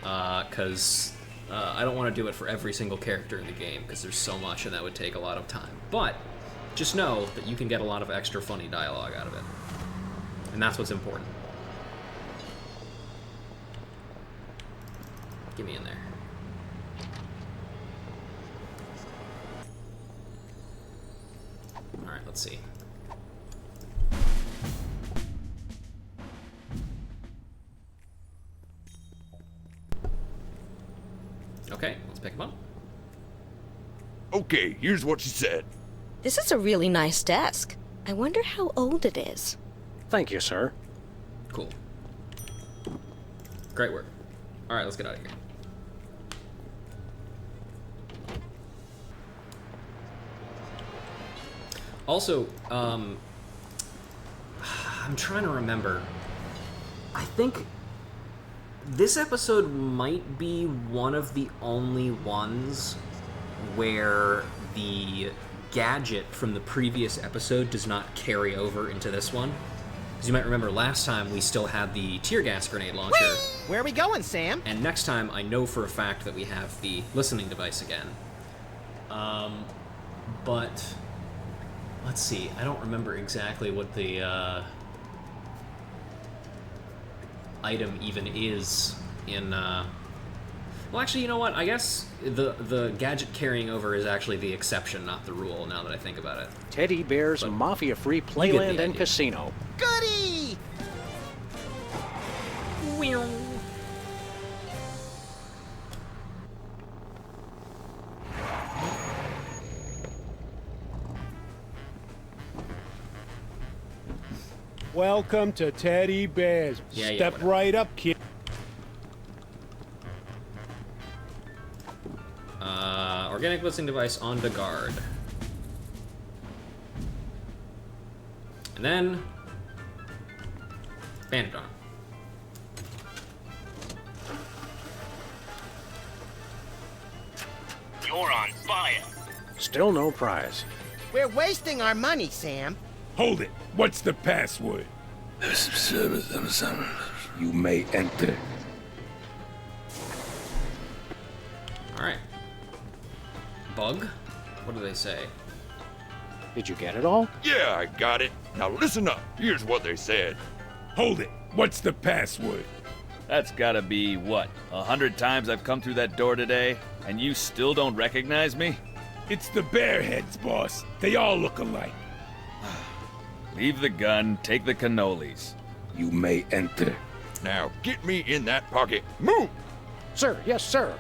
S1: Because I don't want to do it for every single character in the game, because there's so much and that would take a lot of time. But just know that you can get a lot of extra funny dialogue out of it. And that's what's important. Get me in there. Alright, let's see. Okay, let's pick him up.
S12: Okay, here's what she said.
S6: This is a really nice desk. I wonder how old it is.
S4: Thank you, sir.
S1: Cool. Great work. Alright, let's get out of here. Also, I'm trying to remember. I think this episode might be one of the only ones where the gadget from the previous episode does not carry over into this one. As you might remember, last time we still had the tear gas grenade launcher.
S8: Whee! Where are we going, Sam?
S1: And next time, I know for a fact that we have the listening device again. But let's see. I don't remember exactly what the item even is in. Well, actually, you know what? I guess the gadget carrying over is actually the exception, not the rule. Now that I think about it.
S4: Teddy Bear's mafia-free playland and casino.
S8: Goody!
S10: Welcome to Teddy Bear's.
S1: Yeah,
S10: Step
S1: whatever.
S10: right up, kid.
S1: Organic listening device on the guard. And then bandit arm.
S11: You're on fire.
S4: Still no prize.
S8: We're wasting our money, Sam.
S12: Hold it. What's the password? You may enter.
S1: Alright. Bug? What do they say?
S4: Did you get it all?
S12: Yeah, I got it. Now listen up. Here's what they said. Hold it. What's the password?
S14: That's gotta be, what, 100 times I've come through that door today, and you still don't recognize me?
S12: It's the Bearheads, boss. They all look alike.
S14: Leave the gun, take the cannolis.
S12: You may enter. Now get me in that pocket. Move!
S4: Sir, yes, sir.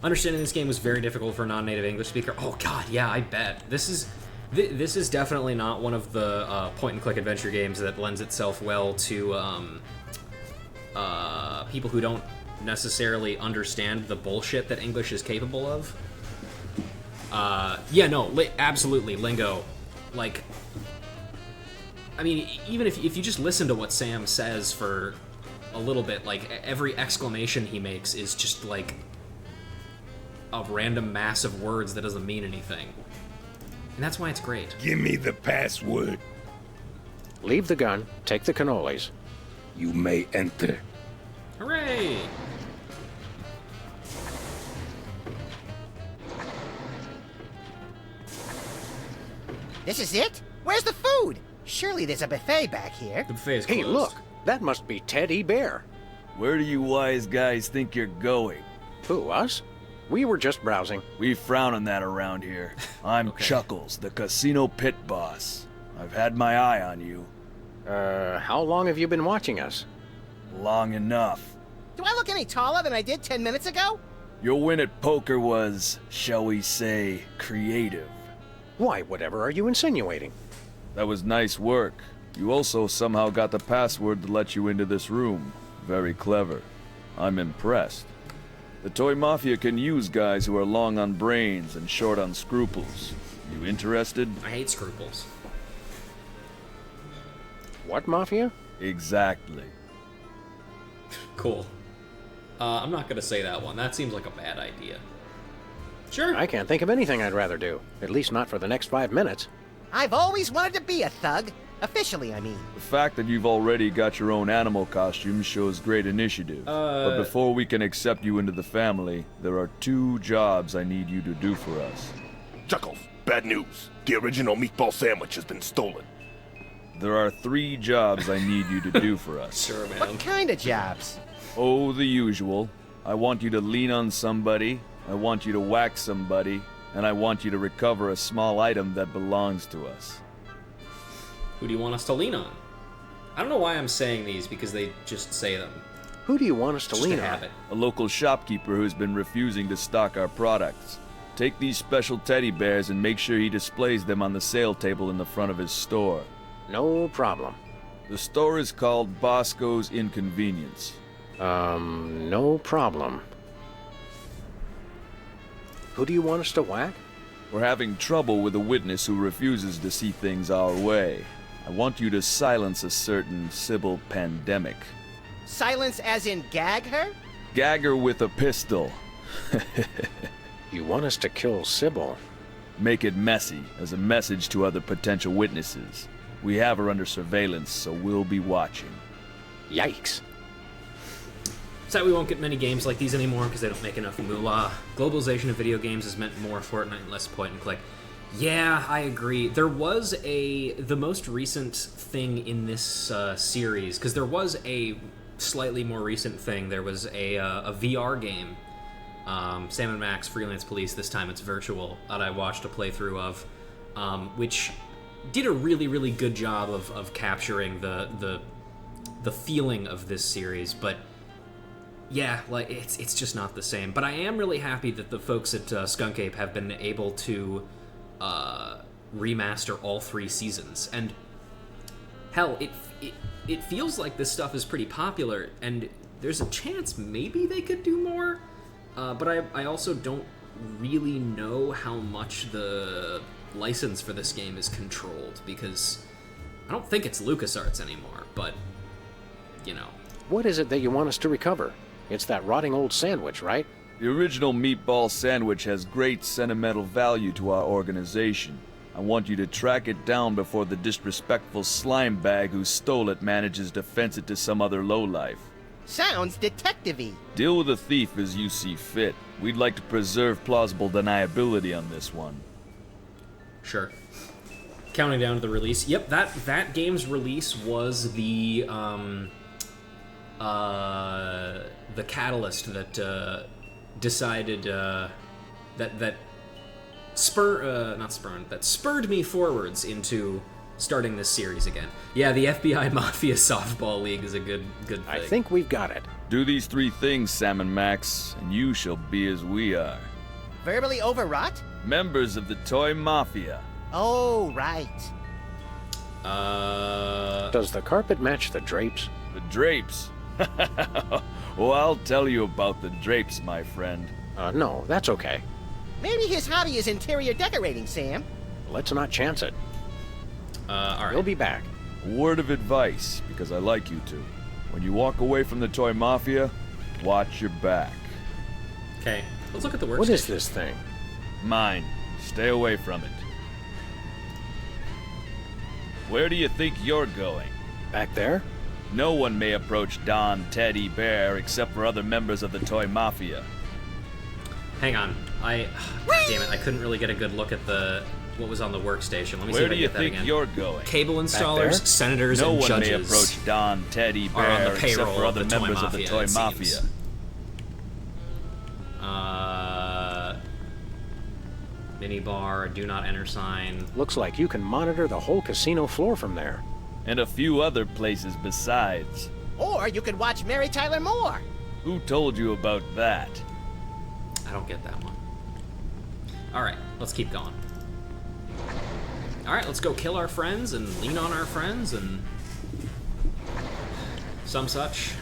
S1: Understanding this game was very difficult for a non-native English speaker. Oh god, yeah, I bet. This is definitely not one of the point-and-click adventure games that lends itself well to people who don't necessarily understand the bullshit that English is capable of. Yeah, no, absolutely, lingo. Like, I mean, even if you just listen to what Sam says for a little bit, like, every exclamation he makes is just, like, a random mass of words that doesn't mean anything. And that's why it's great.
S12: Give me the password.
S4: Leave the gun, take the cannolis.
S12: You may enter.
S1: Hooray!
S8: This is it? Where's the food? Surely there's a buffet back here.
S1: The buffet is
S5: Hey,
S1: closed.
S5: look! That must be Teddy Bear.
S14: Where do you wise guys think you're going?
S5: Who, us? We were just browsing.
S14: We frown on that around here. I'm Chuckles, the casino pit boss. I've had my eye on you.
S5: How long have you been watching us?
S14: Long enough.
S8: Do I look any taller than I did 10 minutes ago?
S14: Your win at poker was, shall we say, creative.
S5: Why, whatever are you insinuating?
S14: That was nice work. You also somehow got the password to let you into this room. Very clever. I'm impressed. The Toy Mafia can use guys who are long on brains and short on scruples. You interested?
S1: I hate scruples.
S5: What Mafia?
S14: Exactly.
S1: Cool. I'm not gonna say that one. That seems like a bad idea. Sure.
S5: I can't think of anything I'd rather do. At least not for the next 5 minutes.
S8: I've always wanted to be a thug. Officially, I mean.
S14: The fact that you've already got your own animal costume shows great initiative. But before we can accept you into the family, there are 2 jobs I need you to do for us.
S11: Chuckles, bad news. The original meatball sandwich has been stolen.
S14: There are 3 jobs I need you to do for us.
S1: Sure, man.
S8: What kind of jobs?
S14: Oh, the usual. I want you to lean on somebody, I want you to whack somebody, and I want you to recover a small item that belongs to us.
S1: Who do you want us to lean on? I don't know why I'm saying these, because they just say them.
S5: Who do you want us to
S1: Just
S5: lean
S1: a
S5: on?
S1: habit.
S14: A local shopkeeper who's been refusing to stock our products. Take these special teddy bears and make sure he displays them on the sale table in the front of his store.
S5: No problem.
S14: The store is called Bosco's Inconvenience.
S5: No problem. Who do you want us to whack?
S14: We're having trouble with a witness who refuses to see things our way. I want you to silence a certain Sybil Pandemic.
S8: Silence as in gag her?
S14: Gag her with a pistol.
S5: You want us to kill Sybil?
S14: Make it messy, as a message to other potential witnesses. We have her under surveillance, so we'll be watching.
S5: Yikes.
S1: Sad we won't get many games like these anymore because they don't make enough moolah. Globalization of video games has meant more Fortnite and less point and click. Yeah, I agree. There was the most recent thing in this series, because there was a slightly more recent thing. There was a VR game, Sam and Max Freelance Police, this time it's virtual, that I watched a playthrough of, which did a really, really good job of capturing the feeling of this series, but yeah, like it's just not the same. But I am really happy that the folks at Skunk Ape have been able to remaster all 3 seasons. And hell, it feels like this stuff is pretty popular, and there's a chance maybe they could do more. But I also don't really know how much the license for this game is controlled, because I don't think it's LucasArts anymore, but, you know.
S5: What is it that you want us to recover? It's that rotting old sandwich, right?
S14: The original meatball sandwich has great sentimental value to our organization. I want you to track it down before the disrespectful slime bag who stole it manages to fence it to some other lowlife.
S8: Sounds detective-y.
S14: Deal with the thief as you see fit. We'd like to preserve plausible deniability on this one.
S1: Sure. Counting down to the release. Yep, that game's release was the catalyst that decided that spurred me forwards into starting this series again. Yeah, the FBI Mafia Softball League is a good thing.
S5: I think we've got it.
S14: Do these 3 things, Sam and Max, and you shall be as we are.
S8: Verbally overwrought?
S14: Members of the Toy Mafia.
S8: Oh, right.
S5: Does the carpet match the drapes?
S14: The drapes? Well, I'll tell you about the drapes, my friend.
S5: No, that's okay.
S8: Maybe his hobby is interior decorating, Sam.
S5: Let's not chance it.
S1: All right.
S5: We'll be back.
S14: A word of advice, because I like you to. When you walk away from the Toy Mafia, watch your back.
S1: Okay, let's look at the workstation.
S5: What is this thing?
S14: Mine. Stay away from it. Where do you think you're going?
S5: Back there?
S14: No one may approach Don Teddy Bear except for other members of the Toy Mafia.
S1: Hang on. Damn it, I couldn't really get a good look at the what was on the workstation. Let me see
S14: Where
S1: if I
S14: do you
S1: get that
S14: think
S1: again.
S14: you're going?
S1: Cable
S14: Back
S1: installers,
S14: there?
S1: senators,
S14: no
S1: and
S14: one
S1: judges
S14: may approach Don, Teddy
S1: are on the
S14: Bear, except
S1: payroll
S14: for
S1: of
S14: other
S1: the Toy
S14: members of
S1: Mafia,
S14: the Toy
S1: it seems.
S14: Mafia.
S1: Minibar, do not enter sign.
S5: Looks like you can monitor the whole casino floor from there.
S14: And a few other places besides.
S8: Or you could watch Mary Tyler Moore.
S14: Who told you about that?
S1: I don't get that one. Alright, let's keep going. Alright, let's go kill our friends and lean on our friends and some such.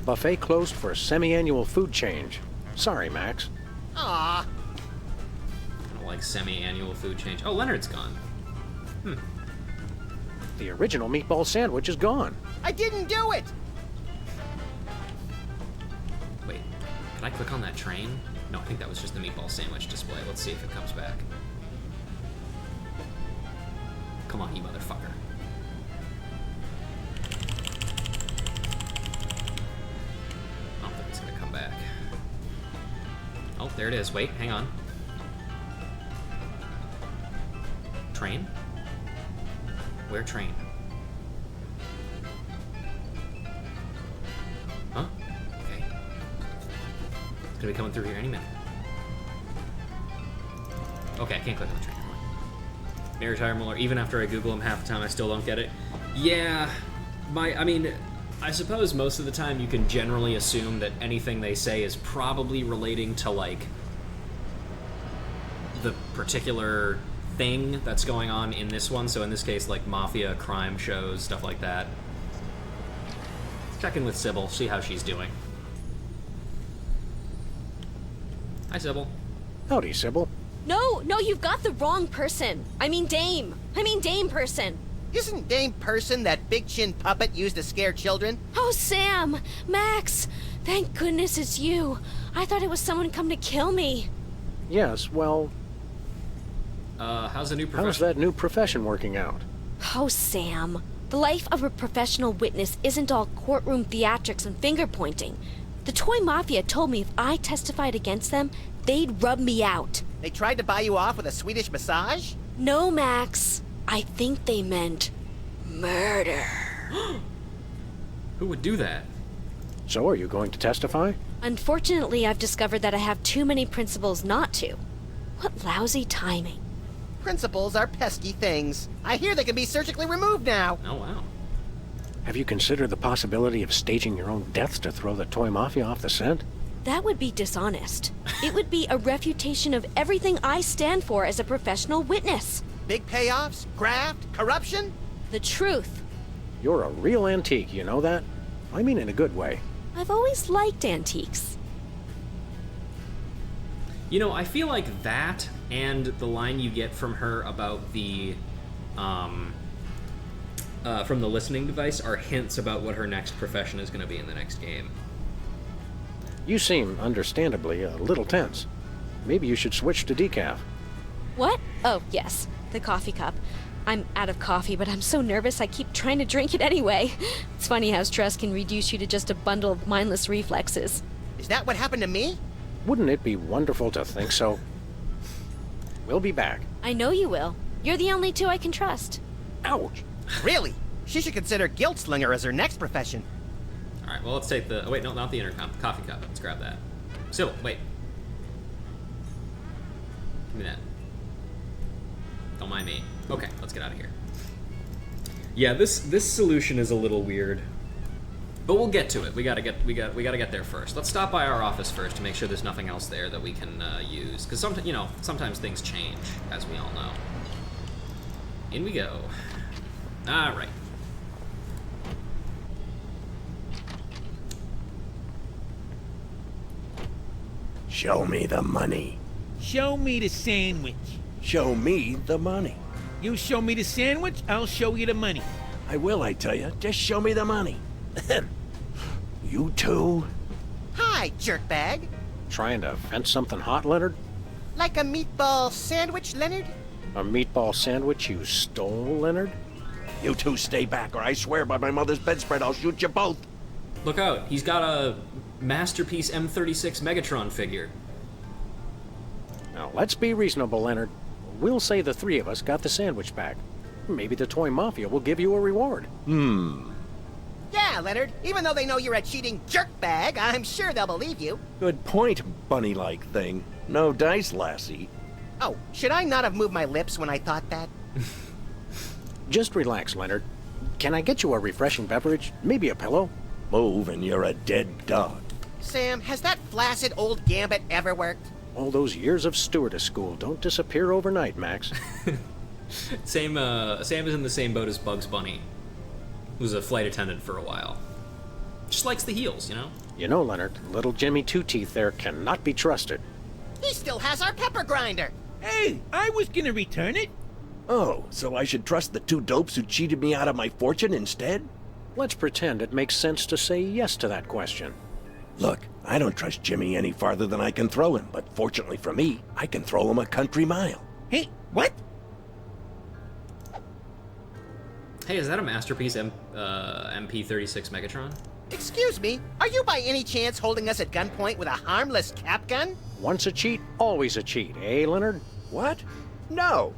S5: Buffet closed for a semi-annual food change. Sorry, Max.
S8: Aw.
S1: I don't like semi-annual food change. Oh, Leonard's gone.
S5: The original meatball sandwich is gone.
S8: I didn't do it.
S1: Wait, can I click on that train? No, I think that was just the meatball sandwich display. Let's see if it comes back. Come on, you motherfucker. I don't think it's gonna come back. Oh, there it is. Wait, hang on. Train? Where train? Huh? Okay. It's gonna be coming through here any minute. Okay, I can't click on the train. Mary Tyler Muller, even after I Google him half the time, I still don't get it. Yeah, I mean, I suppose most of the time you can generally assume that anything they say is probably relating to, like, the particular thing that's going on in this one. So in this case, like, mafia, crime shows, stuff like that. Check in with Sybil, see how she's doing. Hi, Sybil.
S5: Howdy, Sybil.
S6: No, you've got the wrong person. I mean Dame person.
S8: Isn't Dame Person that big chin puppet used to scare children?
S6: Oh, Sam! Max! Thank goodness it's you. I thought it was someone come to kill me.
S5: Yes, well...
S1: how's the new profession?
S5: How's that new profession working out?
S6: Oh, Sam. The life of a professional witness isn't all courtroom theatrics and finger-pointing. The Toy Mafia told me if I testified against them, they'd rub me out.
S8: They tried to buy you off with a Swedish massage?
S6: No, Max. I think they meant murder.
S1: Who would do that?
S5: So are you going to testify?
S6: Unfortunately, I've discovered that I have too many principles not to. What lousy timing.
S8: Principles are pesky things. I hear they can be surgically removed now.
S1: Oh, wow.
S5: Have you considered the possibility of staging your own deaths to throw the Toy Mafia off the scent?
S6: That would be dishonest. It would be a refutation of everything I stand for as a professional witness.
S8: Big payoffs, graft, corruption?
S6: The truth.
S5: You're a real antique, you know that? I mean in a good way.
S6: I've always liked antiques.
S1: You know, I feel like that and the line you get from her about the, from the listening device are hints about what her next profession is going to be in the next game.
S5: You seem, understandably, a little tense. Maybe you should switch to decaf.
S6: What? Oh, yes. The coffee cup. I'm out of coffee, but I'm so nervous I keep trying to drink it anyway. It's funny how stress can reduce you to just a bundle of mindless reflexes.
S8: Is that what happened to me?
S5: Wouldn't it be wonderful to think so? We'll be back.
S6: I know you will. You're the only two I can trust.
S5: Ouch!
S8: Really? She should consider guilt slinger as her next profession.
S1: Alright, well, let's take the... Oh, wait, no, not the intercom. The coffee cup. Let's grab that. Sybil, wait. Give me that. Don't mind me. Okay, let's get out of here. Yeah, this solution is a little weird. But we'll get to it. We gotta get there first. Let's stop by our office first to make sure there's nothing else there that we can use. Because sometimes things change, as we all know. In we go. Alright.
S13: Show me the money.
S7: Show me the sandwich.
S13: Show me the money.
S7: You show me the sandwich, I'll show you the money.
S13: I will, I tell you. Just show me the money. You too?
S8: Hi, jerkbag.
S5: Trying to fence something hot, Leonard?
S8: Like a meatball sandwich, Leonard?
S5: A meatball sandwich you stole, Leonard?
S13: You two stay back, or I swear by my mother's bedspread I'll shoot you both.
S1: Look out, he's got a Masterpiece M36 Megatron figure.
S5: Now, let's be reasonable, Leonard. We'll say the three of us got the sandwich back. Maybe the Toy Mafia will give you a reward.
S8: Yeah, Leonard. Even though they know you're a cheating jerkbag, I'm sure they'll believe you.
S13: Good point, bunny-like thing. No dice, lassie.
S8: Oh, should I not have moved my lips when I thought that?
S5: Just relax, Leonard. Can I get you a refreshing beverage? Maybe a pillow?
S13: Move and you're a dead dog.
S8: Sam, has that flaccid old gambit ever worked?
S5: All those years of stewardess school don't disappear overnight, Max.
S1: Sam is in the same boat as Bugs Bunny, who's a flight attendant for a while. Just likes the heels, you know?
S5: You know, Leonard, little Jimmy Two-Teeth there cannot be trusted.
S8: He still has our pepper grinder.
S7: Hey, I was gonna return it.
S13: Oh, so I should trust the two dopes who cheated me out of my fortune instead?
S5: Let's pretend it makes sense to say yes to that question.
S13: Look, I don't trust Jimmy any farther than I can throw him, but fortunately for me, I can throw him a country mile.
S7: Hey, what?
S1: Hey, is that a Masterpiece MP36 Megatron?
S8: Excuse me, are you by any chance holding us at gunpoint with a harmless cap gun?
S5: Once a cheat, always a cheat, eh, Leonard?
S13: What? No.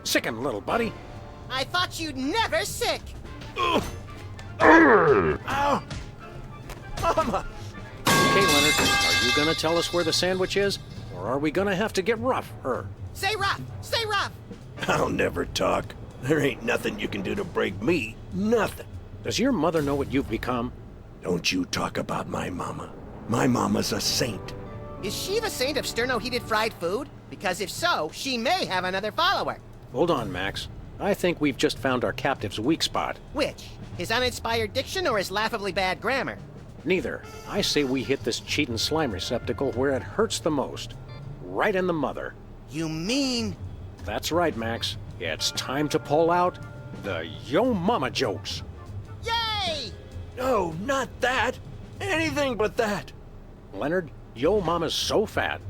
S5: Sickin', little buddy.
S8: I thought you'd never sick.
S13: Ow! Mama!
S5: Okay, Leonard, are you gonna tell us where the sandwich is? Or are we gonna have to get rough,
S8: Say rough! Say rough!
S13: I'll never talk. There ain't nothing you can do to break me. Nothing.
S5: Does your mother know what you've become?
S13: Don't you talk about my mama. My mama's a saint.
S8: Is she the saint of sterno-heated fried food? Because if so, she may have another follower.
S5: Hold on, Max. I think we've just found our captive's weak spot.
S8: Which? His uninspired diction or his laughably bad grammar?
S5: Neither. I say we hit this cheatin' slime receptacle where it hurts the most. Right in the mother.
S8: You mean...
S5: That's right, Max. It's time to pull out the Yo Mama jokes.
S8: Yay!
S13: No, not that. Anything but that.
S5: Leonard, Yo Mama's so fat.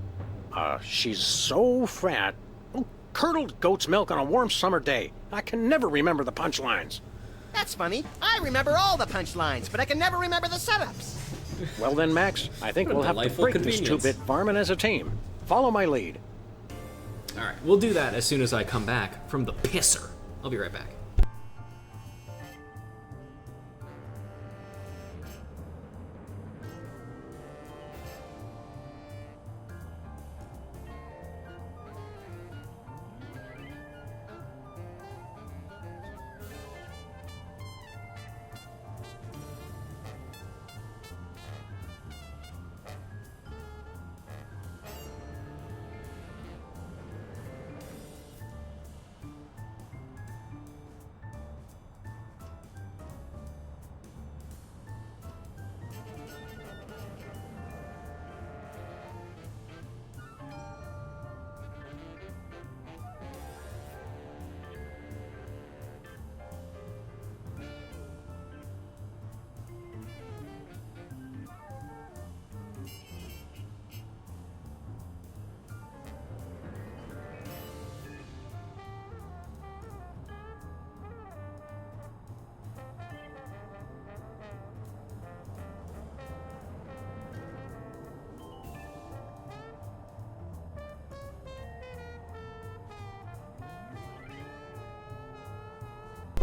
S5: She's so fat. Oh, curdled goat's milk on a warm summer day. I can never remember the punchlines.
S8: That's funny. I remember all the punchlines, but I can never remember the setups.
S5: Well then, Max, I think we'll have to break this two-bit varmint as a team. Follow my lead.
S1: All right, we'll do that as soon as I come back from the pisser. I'll be right back.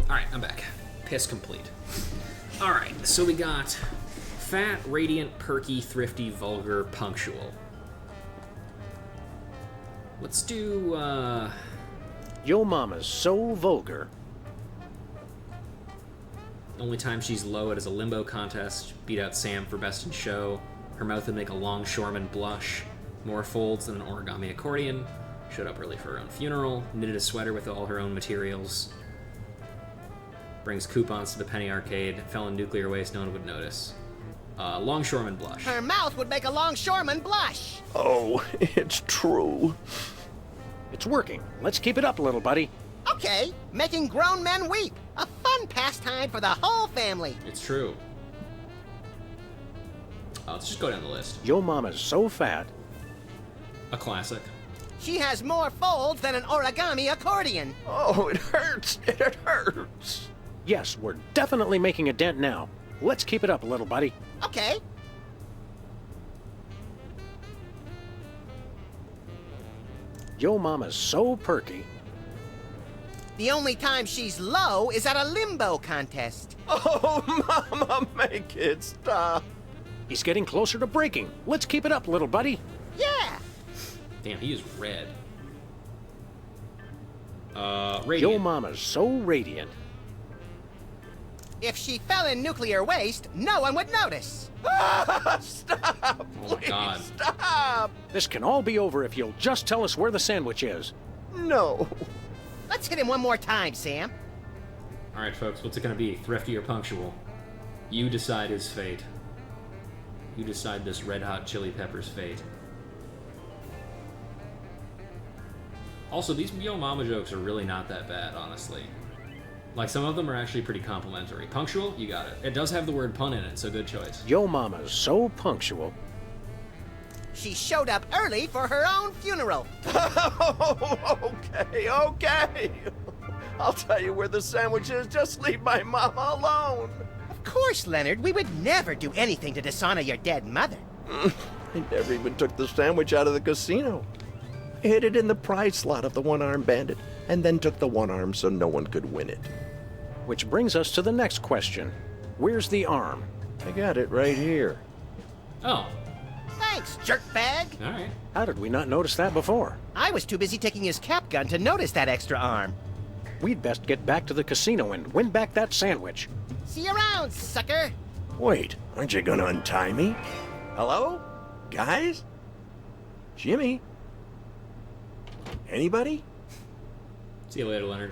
S1: Alright, I'm back. Piss complete. Alright, so we got fat, radiant, perky, thrifty, vulgar, punctual. Let's do,
S5: Yo Mama's so vulgar.
S1: Only time she's low it is a limbo contest. Beat out Sam for best in show. Her mouth would make a longshoreman blush. More folds than an origami accordion. Showed up early for her own funeral. Knitted a sweater with all her own materials. Brings coupons to the penny arcade. Fell in nuclear waste, no one would notice. Longshoreman blush.
S8: Her mouth would make a longshoreman blush.
S13: Oh, it's true.
S5: It's working. Let's keep it up, little buddy.
S8: Okay, making grown men weep. A fun pastime for the whole family.
S1: It's true. Let's just go down the list.
S5: Yo Mama's so fat.
S1: A classic.
S8: She has more folds than an origami accordion.
S13: Oh, it hurts. It hurts.
S5: Yes, we're definitely making a dent now. Let's keep it up, little buddy.
S8: Okay.
S5: Yo Mama's so perky.
S8: The only time she's low is at a limbo contest.
S13: Oh, Mama, make it stop.
S5: He's getting closer to breaking. Let's keep it up, little buddy.
S8: Yeah.
S1: Damn, he is red. Radiant.
S5: Yo Mama's so radiant.
S8: If she fell in nuclear waste, no one would notice.
S13: Stop!
S1: Oh my God.
S13: Stop!
S5: This can all be over if you'll just tell us where the sandwich is.
S13: No.
S8: Let's hit him one more time, Sam.
S1: All right, folks, what's it gonna be? Thrifty or punctual? You decide his fate. You decide this Red Hot Chili Peppers fate. Also, these Yo Mama jokes are really not that bad, honestly. Like, some of them are actually pretty complimentary. Punctual? You got it. It does have the word pun in it, so good choice.
S5: Yo Mama's so punctual.
S8: She showed up early for her own funeral.
S13: Okay, okay. I'll tell you where the sandwich is. Just leave my mama alone.
S8: Of course, Leonard. We would never do anything to dishonor your dead mother.
S13: I never even took the sandwich out of the casino. I hid it in the prize slot of the one-armed bandit, and then took the one arm so no one could win it.
S5: Which brings us to the next question. Where's the arm?
S13: I got it right here.
S1: Oh.
S8: Thanks, jerkbag.
S1: All right.
S5: How did we not notice that before?
S8: I was too busy taking his cap gun to notice that extra arm.
S5: We'd best get back to the casino and win back that sandwich.
S8: See you around, sucker.
S13: Wait, aren't you gonna untie me? Hello? Guys? Jimmy? Anybody?
S1: See you later, Leonard.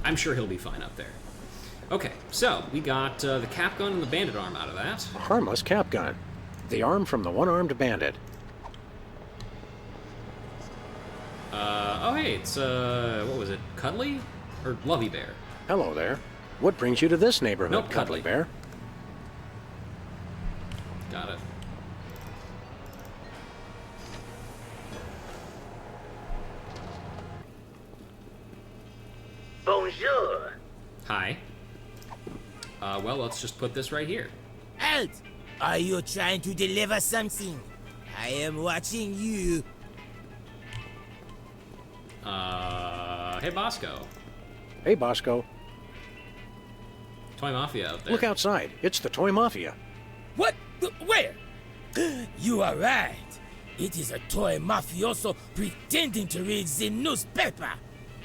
S1: I'm sure he'll be fine up there. Okay, so we got the cap gun and the bandit arm out of that.
S5: A harmless cap gun. The arm from the one-armed bandit.
S1: Oh hey, it's, what was it, Cuddly? Or Lovey Bear?
S5: Hello there. What brings you to this neighborhood,
S1: Nope,
S5: Cuddly Bear?
S1: Got it.
S3: Bonjour.
S1: Hi. Well, let's just put this right here.
S7: Halt! Are you trying to deliver something? I am watching you.
S1: Hey Bosco.
S5: Hey, Bosco.
S1: Toy Mafia out there.
S5: Look outside. It's the Toy Mafia.
S7: What? Where? You are right. It is a toy mafioso pretending to read the newspaper.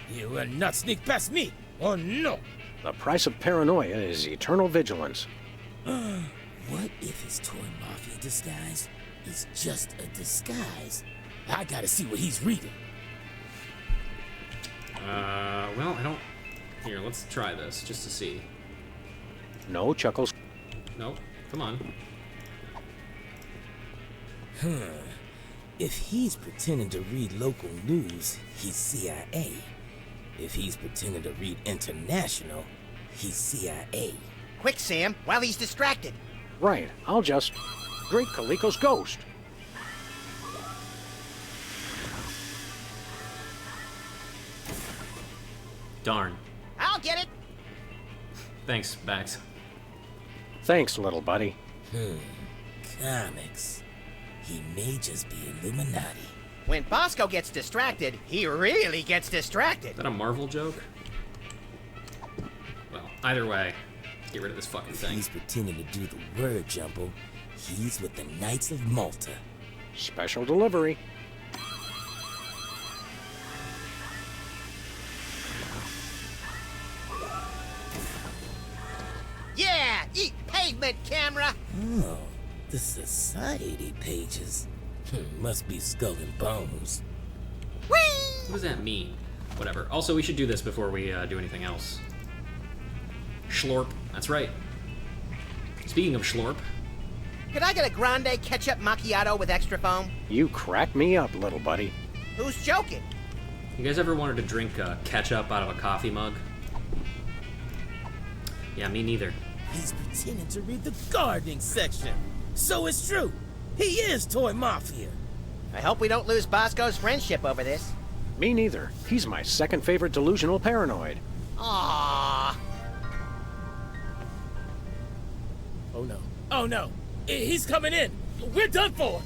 S7: He will not sneak past me. Oh no.
S5: The price of paranoia is eternal vigilance.
S7: What if his toy mafia disguise is just a disguise? I gotta see what he's reading.
S1: Well, I don't... Here, let's try this, just to see.
S5: No, Chuckles.
S1: Nope, come on.
S7: If he's pretending to read local news, he's CIA. If he's pretending to read international, he's CIA.
S8: Quick, Sam, while he's distracted.
S5: Right, I'll just... Great Kaliko's ghost.
S1: Darn.
S8: I'll get it.
S1: Thanks, Bax.
S5: Thanks, little buddy.
S7: Comics. He may just be Illuminati.
S8: When Bosco gets distracted, he really gets distracted.
S1: Is that a Marvel joke? Well, either way, get rid of this fucking
S7: If
S1: thing.
S7: he's pretending to do the word jumble, he's with the Knights of Malta.
S5: Special delivery.
S8: Yeah, eat pavement, camera.
S7: Oh, the society pages. Must be Skull and Bones.
S8: Whee!
S1: What does that mean? Whatever. Also, we should do this before we do anything else. Schlorp. That's right. Speaking of Schlorp,
S8: Could I get a grande ketchup macchiato with extra foam?
S5: You crack me up, little buddy.
S8: Who's joking?
S1: you guys ever wanted to drink ketchup out of a coffee mug? Yeah, me neither.
S7: He's pretending to read the gardening section. So it's true. He is Toy Mafia.
S8: I hope we don't lose Bosco's friendship over this.
S5: Me neither. He's my second favorite delusional paranoid.
S8: Aww.
S7: Oh no. Oh no. He's coming in. We're done for.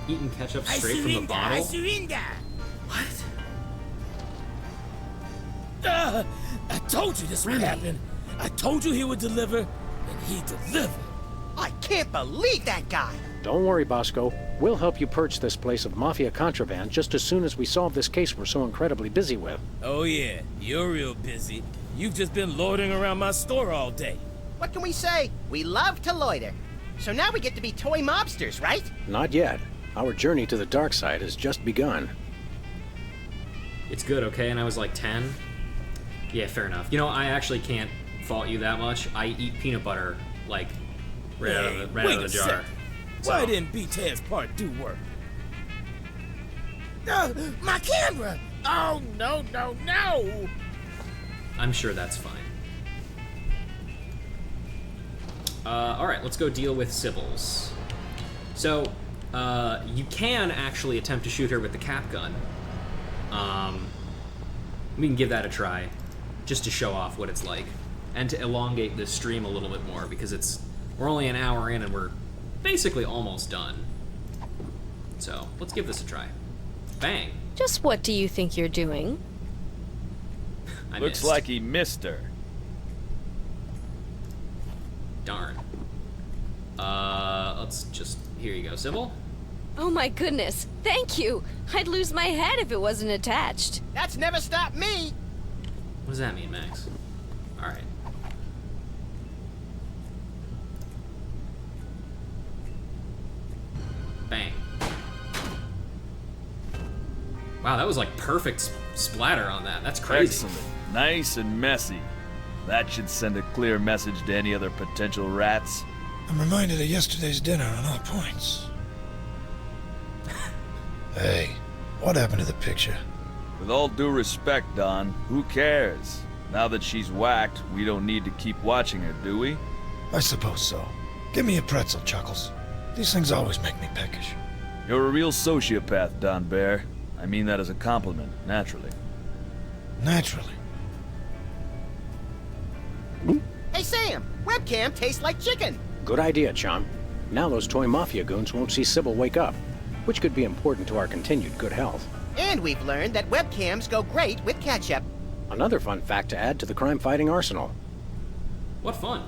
S1: eating ketchup
S7: I
S1: straight from the
S7: surrender, I
S1: bottle?
S7: surrender.
S1: What?
S7: I told you this would happen. I told you he would deliver, and he delivered.
S8: I can't believe that guy.
S4: Don't worry, Bosco. We'll help you purge this place of mafia contraband just as soon as we solve this case we're so incredibly busy with.
S7: Oh yeah, you're real busy. You've just been loitering around my store all day.
S8: What can we say? We love to loiter. So now we get to be toy mobsters, right?
S4: Not yet. Our journey to the dark side has just begun.
S1: It's good, okay? And I was like 10? Yeah, fair enough. You know, I actually can't fault you that much. I eat peanut butter, like, right out of the jar.
S7: Second. Why didn't B-Tad's part do work? My camera! Oh, no, no, no!
S1: I'm sure that's fine. Alright, let's go deal with Sybil's. So, you can actually attempt to shoot her with the cap gun. We can give that a try, just to show off what it's like. And to elongate this stream a little bit more, because we're only an hour in and we're basically almost done. So, let's give this a try. Bang.
S6: Just what do you think you're doing?
S1: I
S14: Looks
S1: missed.
S14: like he missed her.
S1: Darn. Let's just... Here you go, Sybil.
S6: Oh my goodness, thank you! I'd lose my head if it wasn't attached.
S8: That's never stopped me.
S1: What does that mean, Max? Alright. Bang. Wow, that was like perfect splatter on that. That's crazy.
S14: Excellent. Nice and messy. That should send a clear message to any other potential rats.
S15: I'm reminded of yesterday's dinner on all points. Hey, what happened to the picture?
S14: With all due respect, Don, who cares? Now that she's whacked, we don't need to keep watching her, do we?
S15: I suppose so. Give me a pretzel, Chuckles. These things always make me peckish.
S14: You're a real sociopath, Don Bear. I mean that as a compliment, naturally.
S15: Naturally.
S8: Hey, Sam, webcam tastes like chicken.
S4: Good idea, Chum. Now those toy mafia goons won't see Sybil wake up, which could be important to our continued good health.
S8: And we've learned that webcams go great with ketchup.
S4: Another fun fact to add to the crime-fighting arsenal.
S1: What fun.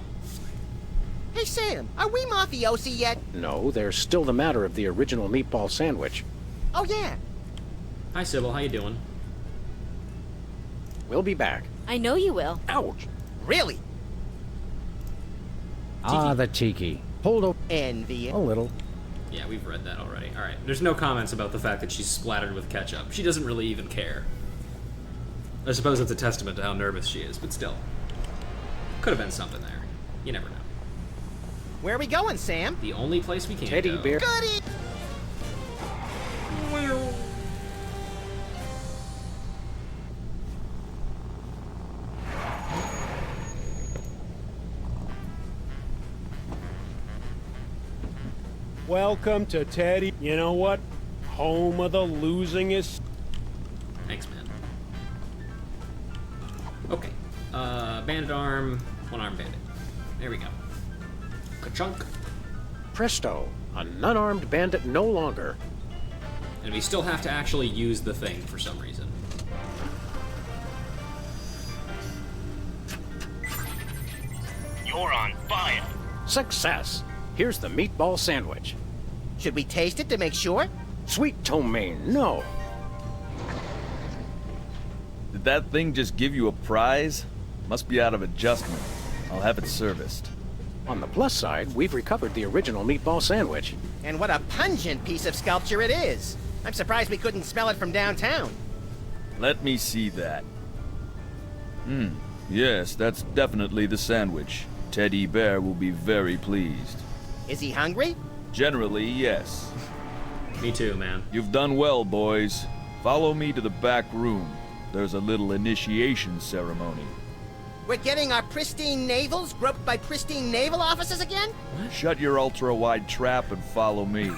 S8: Hey, Sam, are we mafiosi yet?
S4: No, there's still the matter of the original meatball sandwich.
S8: Oh, yeah.
S1: Hi, Sybil. How you doing?
S4: We'll be back.
S6: I know you will.
S4: Ouch!
S8: Really?
S4: Ah, the tiki. Hold up.
S8: Envy.
S4: A little.
S1: Yeah, we've read that already. Alright, there's no comments about the fact that she's splattered with ketchup. She doesn't really even care. I suppose it's a testament to how nervous she is, but still. Could have been something there. You never know.
S8: Where are we going, Sam?
S1: The only place we can
S4: Teddy
S1: go.
S4: bear.
S8: Goody!
S10: Welcome to Teddy. You know what? Home of the losingest.
S1: Thanks, man. Okay. Bandit arm, one-arm bandit. There we go. Ka-chunk.
S4: Presto. An unarmed bandit no longer.
S1: And we still have to actually use the thing for some reason.
S11: You're on fire.
S4: Success. Here's the meatball sandwich.
S8: Should we taste it to make sure?
S4: Sweet ptomaine, no.
S14: Did that thing just give you a prize? Must be out of adjustment. I'll have it serviced.
S4: On the plus side, we've recovered the original meatball sandwich.
S8: And what a pungent piece of sculpture it is. I'm surprised we couldn't smell it from downtown.
S14: Let me see that. Yes, that's definitely the sandwich. Teddy Bear will be very pleased.
S8: Is he hungry?
S14: Generally, yes.
S1: Me too, man.
S14: You've done well, boys. Follow me to the back room. There's a little initiation ceremony.
S8: We're getting our pristine navels groped by pristine naval officers again?
S14: Shut your ultra-wide trap and follow me.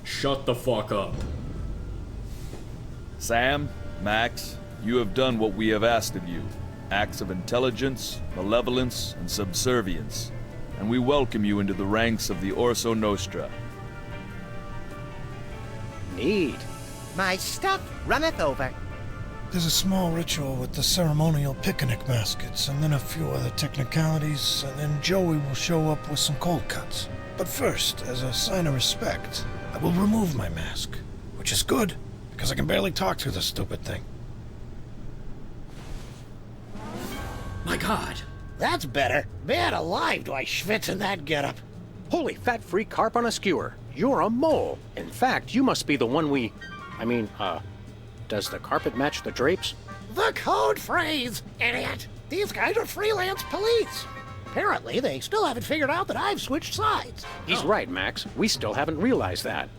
S1: Shut the fuck up.
S14: Sam, Max, you have done what we have asked of you. Acts of intelligence, malevolence, and subservience. And we welcome you into the ranks of the Orso Nostra.
S5: Neat.
S8: My stuff runneth over.
S15: There's a small ritual with the ceremonial picnic baskets, and then a few other technicalities, and then Joey will show up with some cold cuts. But first, as a sign of respect, I will remove my mask. Which is good, because I can barely talk through this stupid thing.
S1: My God.
S5: That's better. Man alive, do I schwitz in that getup. Holy fat-free carp on a skewer. You're a mole. In fact, you must be the one does the carpet match the drapes?
S16: The code phrase, idiot! These guys are freelance police. Apparently, they still haven't figured out that I've switched sides.
S5: He's right, Max. We still haven't realized that.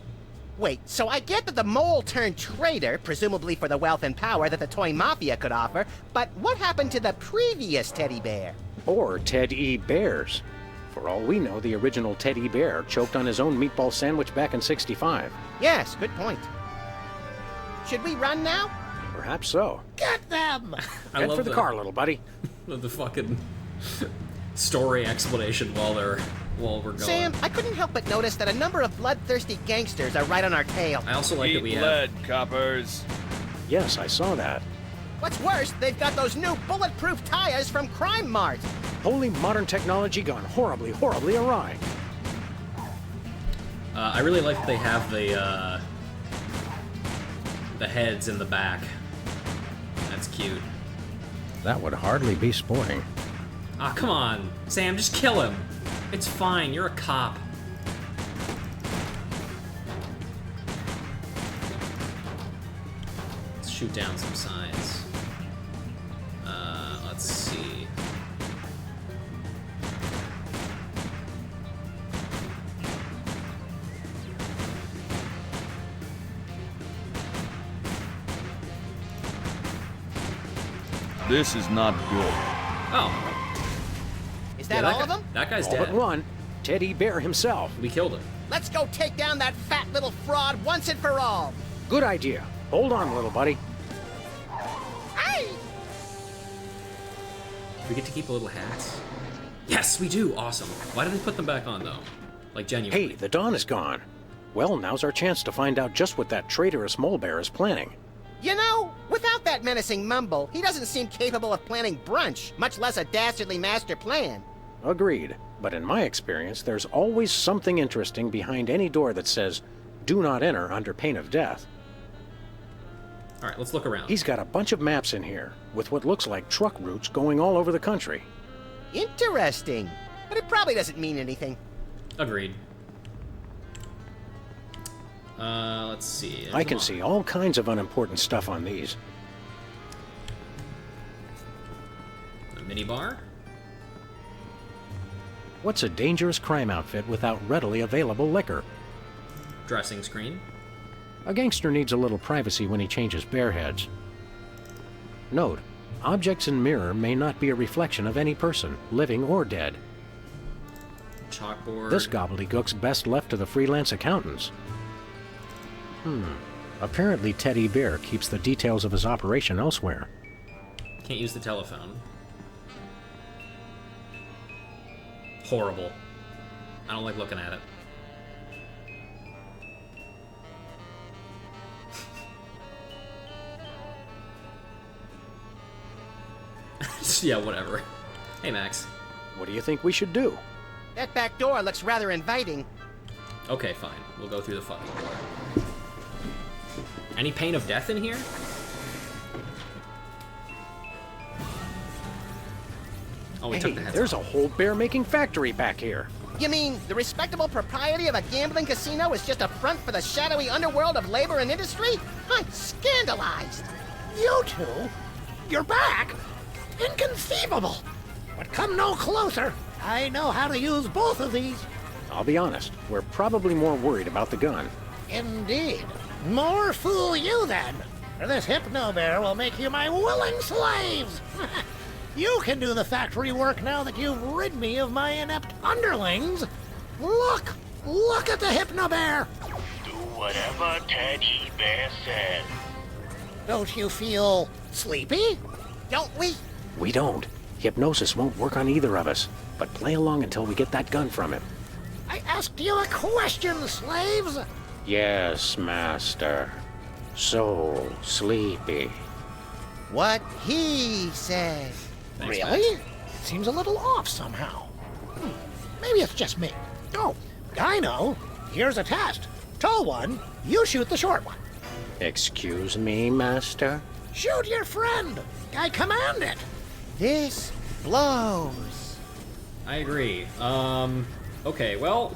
S8: Wait, so I get that the mole turned traitor, presumably for the wealth and power that the toy mafia could offer, but what happened to the previous teddy bear?
S5: Or Ted E. Bears. For all we know, the original Teddy Bear choked on his own meatball sandwich back in '65.
S8: Yes, good point. Should we run now?
S5: Perhaps so.
S16: Get them!
S5: Head for the car, little buddy.
S1: The fucking story explanation while we're going.
S8: Sam, I couldn't help but notice that a number of bloodthirsty gangsters are right on our tail.
S1: I also like that we
S14: lead, coppers.
S5: Yes, I saw that.
S8: What's worse, they've got those new bulletproof tires from Crime Mart.
S5: Holy modern technology gone horribly, horribly awry.
S1: I really like that they have the heads in the back. That's cute.
S5: That would hardly be sporting.
S1: Ah, come on. Sam, just kill him. It's fine, you're a cop. Let's shoot down some signs. Let's see.
S14: This is not good.
S1: Oh.
S8: Is that all of them?
S1: That guy's
S5: All
S1: dead.
S5: but one. Teddy Bear himself.
S1: We killed him.
S8: Let's go take down that fat little fraud once and for all.
S5: Good idea. Hold on, little buddy.
S8: Hey!
S1: We get to keep the little hats. Yes, we do. Awesome. Why did they put them back on, though? Like, genuinely.
S5: Hey, the dawn is gone. Well, now's our chance to find out just what that traitorous mole bear is planning.
S8: You know, without that menacing mumble, he doesn't seem capable of planning brunch, much less a dastardly master plan.
S5: Agreed. But in my experience, there's always something interesting behind any door that says, "Do not enter under pain of death."
S1: All right, let's look around.
S5: He's got a bunch of maps in here, with what looks like truck routes going all over the country.
S8: Interesting. But it probably doesn't mean anything.
S1: Agreed. Let's see.
S5: I can see all kinds of unimportant stuff on these.
S1: A minibar?
S5: What's a dangerous crime outfit without readily available liquor?
S1: Dressing screen.
S5: A gangster needs a little privacy when he changes bear heads. Note, objects in mirror may not be a reflection of any person, living or dead.
S1: Chalkboard.
S5: This gobbledygook's best left to the freelance accountants. Apparently Teddy Bear keeps the details of his operation elsewhere.
S1: Can't use the telephone. Horrible. I don't like looking at it. Yeah, whatever. Hey, Max.
S5: What do you think we should do?
S8: That back door looks rather inviting.
S1: Okay, fine. We'll go through the fucking door. Any pain of death in here? Oh, we
S5: Hey,
S1: took the heads
S5: there's
S1: off.
S5: a whole bear-making factory back here.
S8: You mean the respectable propriety of a gambling casino is just a front for the shadowy underworld of labor and industry? I'm scandalized.
S16: You two? You're back? Inconceivable. But come no closer. I know how to use both of these.
S5: I'll be honest, we're probably more worried about the gun.
S16: Indeed. More fool you then. For this hypno bear will make you my willing slaves. You can do the factory work now that you've rid me of my inept underlings. Look at the hypno bear.
S11: Do whatever Teddy Bear says.
S16: Don't you feel sleepy?
S8: Don't we?
S5: We don't. Hypnosis won't work on either of us. But play along until we get that gun from him.
S16: I asked you a question, slaves.
S4: Yes, Master. So sleepy.
S8: What he said.
S1: Thanks,
S16: Really?
S1: Max.
S16: It seems a little off somehow. Maybe it's just me. Oh, I know. Here's a test. Tall one, you shoot the short one.
S4: Excuse me, Master?
S16: Shoot your friend. I command it.
S8: This blows.
S1: I agree. Okay, well,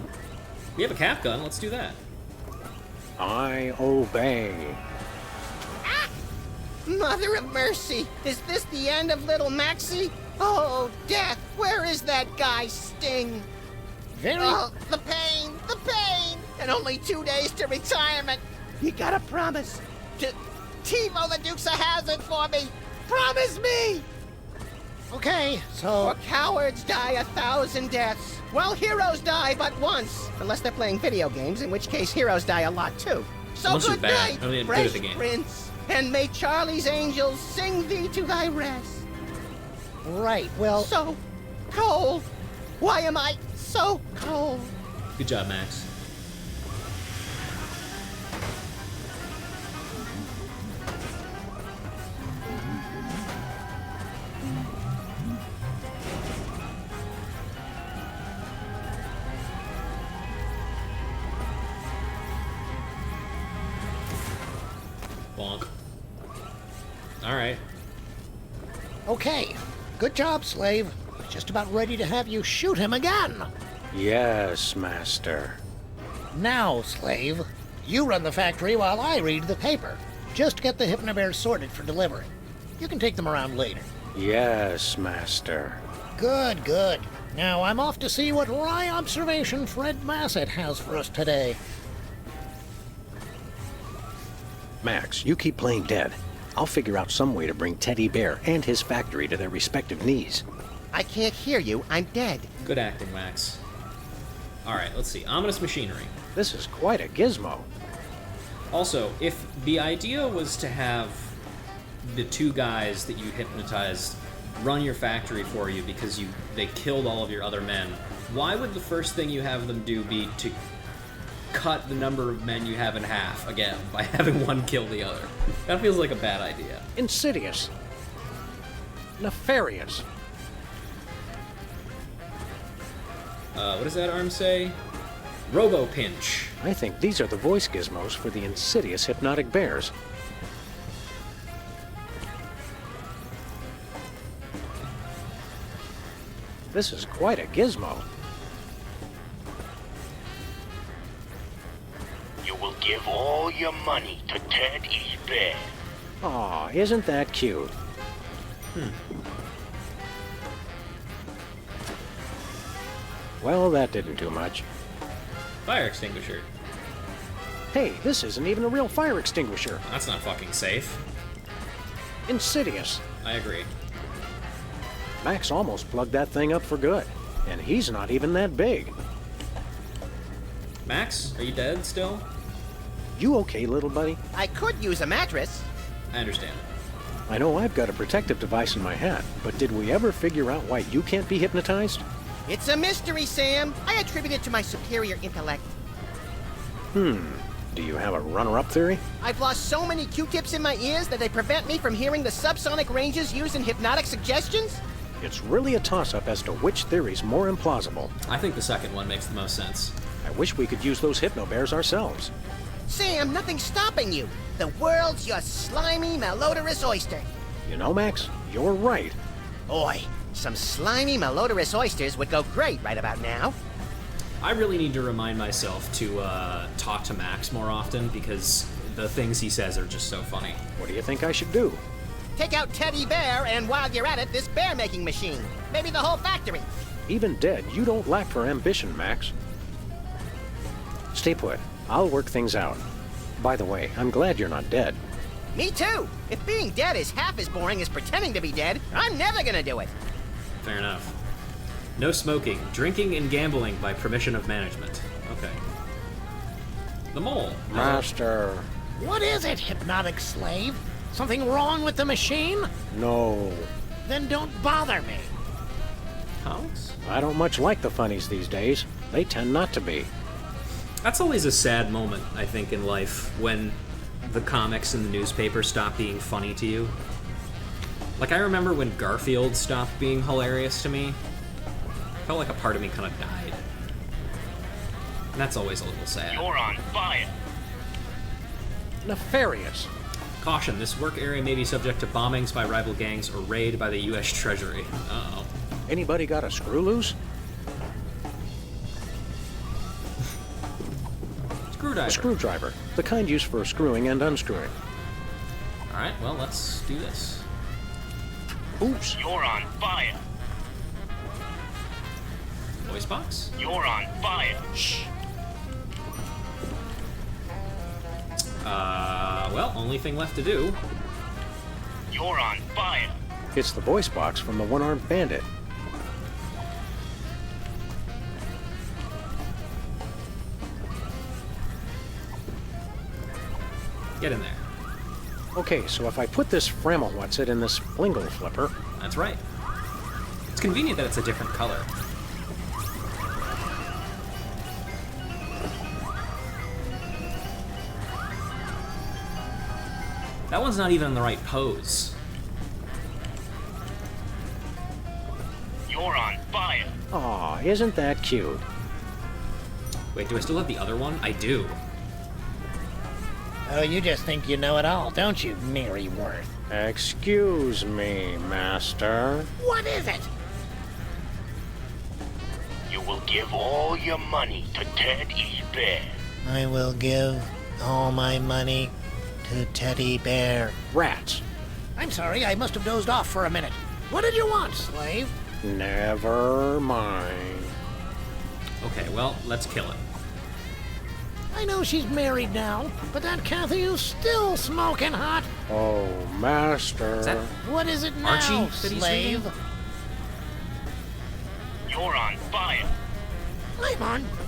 S1: we have a cap gun. Let's do that.
S4: I obey.
S8: Mother of mercy, is this the end of little Maxie? Oh, death, where is that guy's sting? Oh, the pain, and only 2 days to retirement. You gotta promise to TiVo the Dukes of Hazzard for me. Promise me!
S16: Okay, so...
S8: For cowards die 1,000 deaths, while heroes die but once. Unless they're playing video games, in which case heroes die a lot too. So
S1: Unless you're
S8: good
S1: bad.
S8: night,
S1: I mean, good
S8: fresh
S1: at the game.
S8: prince, and may Charlie's angels sing thee to thy rest.
S16: Right, well...
S8: So cold. Why am I so cold?
S1: Good job, Max. Bonk. Alright.
S16: Okay, good job, Slave. Just about ready to have you shoot him again.
S4: Yes, Master.
S16: Now, Slave, you run the factory while I read the paper. Just get the Hypnobears sorted for delivery. You can take them around later.
S4: Yes, Master.
S16: Good, good. Now I'm off to see what wry observation Fred Massett has for us today.
S4: Max, you keep playing dead. I'll figure out some way to bring Teddy Bear and his factory to their respective knees.
S8: I can't hear you. I'm dead.
S1: Good acting, Max. Alright, let's see. Ominous machinery.
S4: This is quite a gizmo.
S1: Also, if the idea was to have the two guys that you hypnotized run your factory for you because they killed all of your other men, why would the first thing you have them do be to cut the number of men you have in half again by having one kill the other? That feels like a bad idea.
S4: Insidious. Nefarious.
S1: What does that arm say? Robo Pinch.
S4: I think these are the voice gizmos for the insidious hypnotic bears. This is quite a gizmo.
S11: You will give all your money to Ted E. Bear.
S4: Aw, isn't that cute? Well, that didn't do much.
S1: Fire extinguisher.
S4: Hey, this isn't even a real fire extinguisher.
S1: That's not fucking safe.
S4: Insidious.
S1: I agree.
S4: Max almost plugged that thing up for good, and he's not even that big.
S1: Max, are you dead still?
S4: You okay, little buddy?
S8: I could use a mattress.
S1: I understand.
S4: I know I've got a protective device in my hat, but did we ever figure out why you can't be hypnotized?
S8: It's a mystery, Sam. I attribute it to my superior intellect.
S4: Do you have a runner-up theory?
S8: I've lost so many Q-tips in my ears that they prevent me from hearing the subsonic ranges used in hypnotic suggestions?
S4: It's really a toss-up as to which theory's more implausible.
S1: I think the second one makes the most sense.
S4: I wish we could use those hypno-bears ourselves.
S8: Sam, nothing's stopping you. The world's your slimy, malodorous oyster.
S4: You know, Max, you're right.
S8: Oi, some slimy, malodorous oysters would go great right about now.
S1: I really need to remind myself to talk to Max more often because the things he says are just so funny.
S4: What do you think I should do?
S8: Take out Teddy Bear, and while you're at it, this bear-making machine. Maybe the whole factory.
S4: Even dead, you don't lack for ambition, Max. Stay put. I'll work things out. By the way, I'm glad you're not dead.
S8: Me too. If being dead is half as boring as pretending to be dead, I'm never gonna do it.
S1: Fair enough. No smoking, drinking, and gambling by permission of management. Okay. The mole.
S4: Master.
S16: What is it, hypnotic slave? Something wrong with the machine?
S4: No.
S16: Then don't bother me.
S1: Comics?
S4: I don't much like the funnies these days. They tend not to be.
S1: That's always a sad moment, I think, in life, when the comics and the newspaper stop being funny to you. Like, I remember when Garfield stopped being hilarious to me. Felt like a part of me kind of died. And that's always a little sad.
S11: You're on fire.
S5: Nefarious.
S1: Caution, this work area may be subject to bombings by rival gangs or raid by the U.S. Treasury. Uh-oh.
S5: Anybody got a screw loose?
S1: Screwdriver.
S5: A screwdriver. The kind used for screwing and unscrewing.
S1: Alright, well, let's do this.
S5: Oops.
S11: You're on fire.
S1: Voice box?
S11: You're on fire.
S5: Shh.
S1: Well, only thing left to do.
S11: You're on fire.
S5: It's the voice box from the one-armed bandit.
S1: Get in there.
S5: Okay, so if I put this Frammelwhatsit in this Flingle flipper...
S1: That's right. It's convenient that it's a different color. That one's not even in the right pose.
S11: You're on fire.
S5: Aw, isn't that cute?
S1: Wait, do I still have the other one? I do.
S16: Oh, you just think you know it all, don't you, Maryworth?
S5: Excuse me, Master.
S16: What is it?
S11: You will give all your money to Teddy Bear.
S16: I will give all my money to Teddy Bear.
S5: Rats.
S16: I'm sorry, I must have dozed off for a minute. What did you want, slave?
S5: Never mind.
S1: Okay, well, let's kill it.
S16: I know she's married now, but that Kathy is still smoking hot.
S5: Oh, Master.
S1: Is that
S16: What is it now,
S1: Archie that he's
S16: slave?
S1: reading?
S11: You're on fire.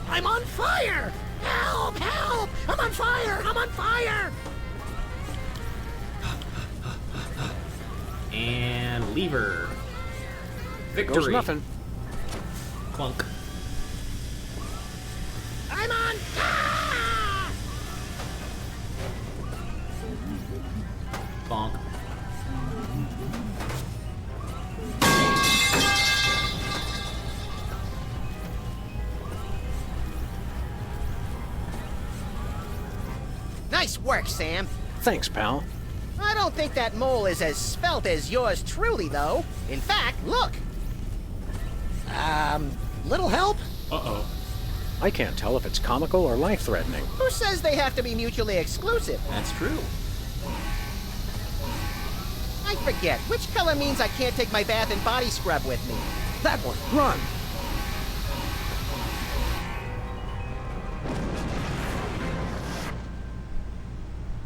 S16: I'm on fire! Help! Help! I'm on fire! I'm on fire!
S1: And lever. Victory.
S5: Goes nothing.
S1: Clunk.
S16: I'm on fire!
S1: Bonk.
S8: Nice work, Sam.
S5: Thanks, pal.
S8: I don't think that mole is as svelte as yours truly, though. In fact, look.
S16: Little help?
S1: Uh-oh.
S5: I can't tell if it's comical or life-threatening.
S8: Who says they have to be mutually exclusive?
S1: That's true.
S8: I forget. Which color means I can't take my bath and body scrub with me?
S5: That one. Run.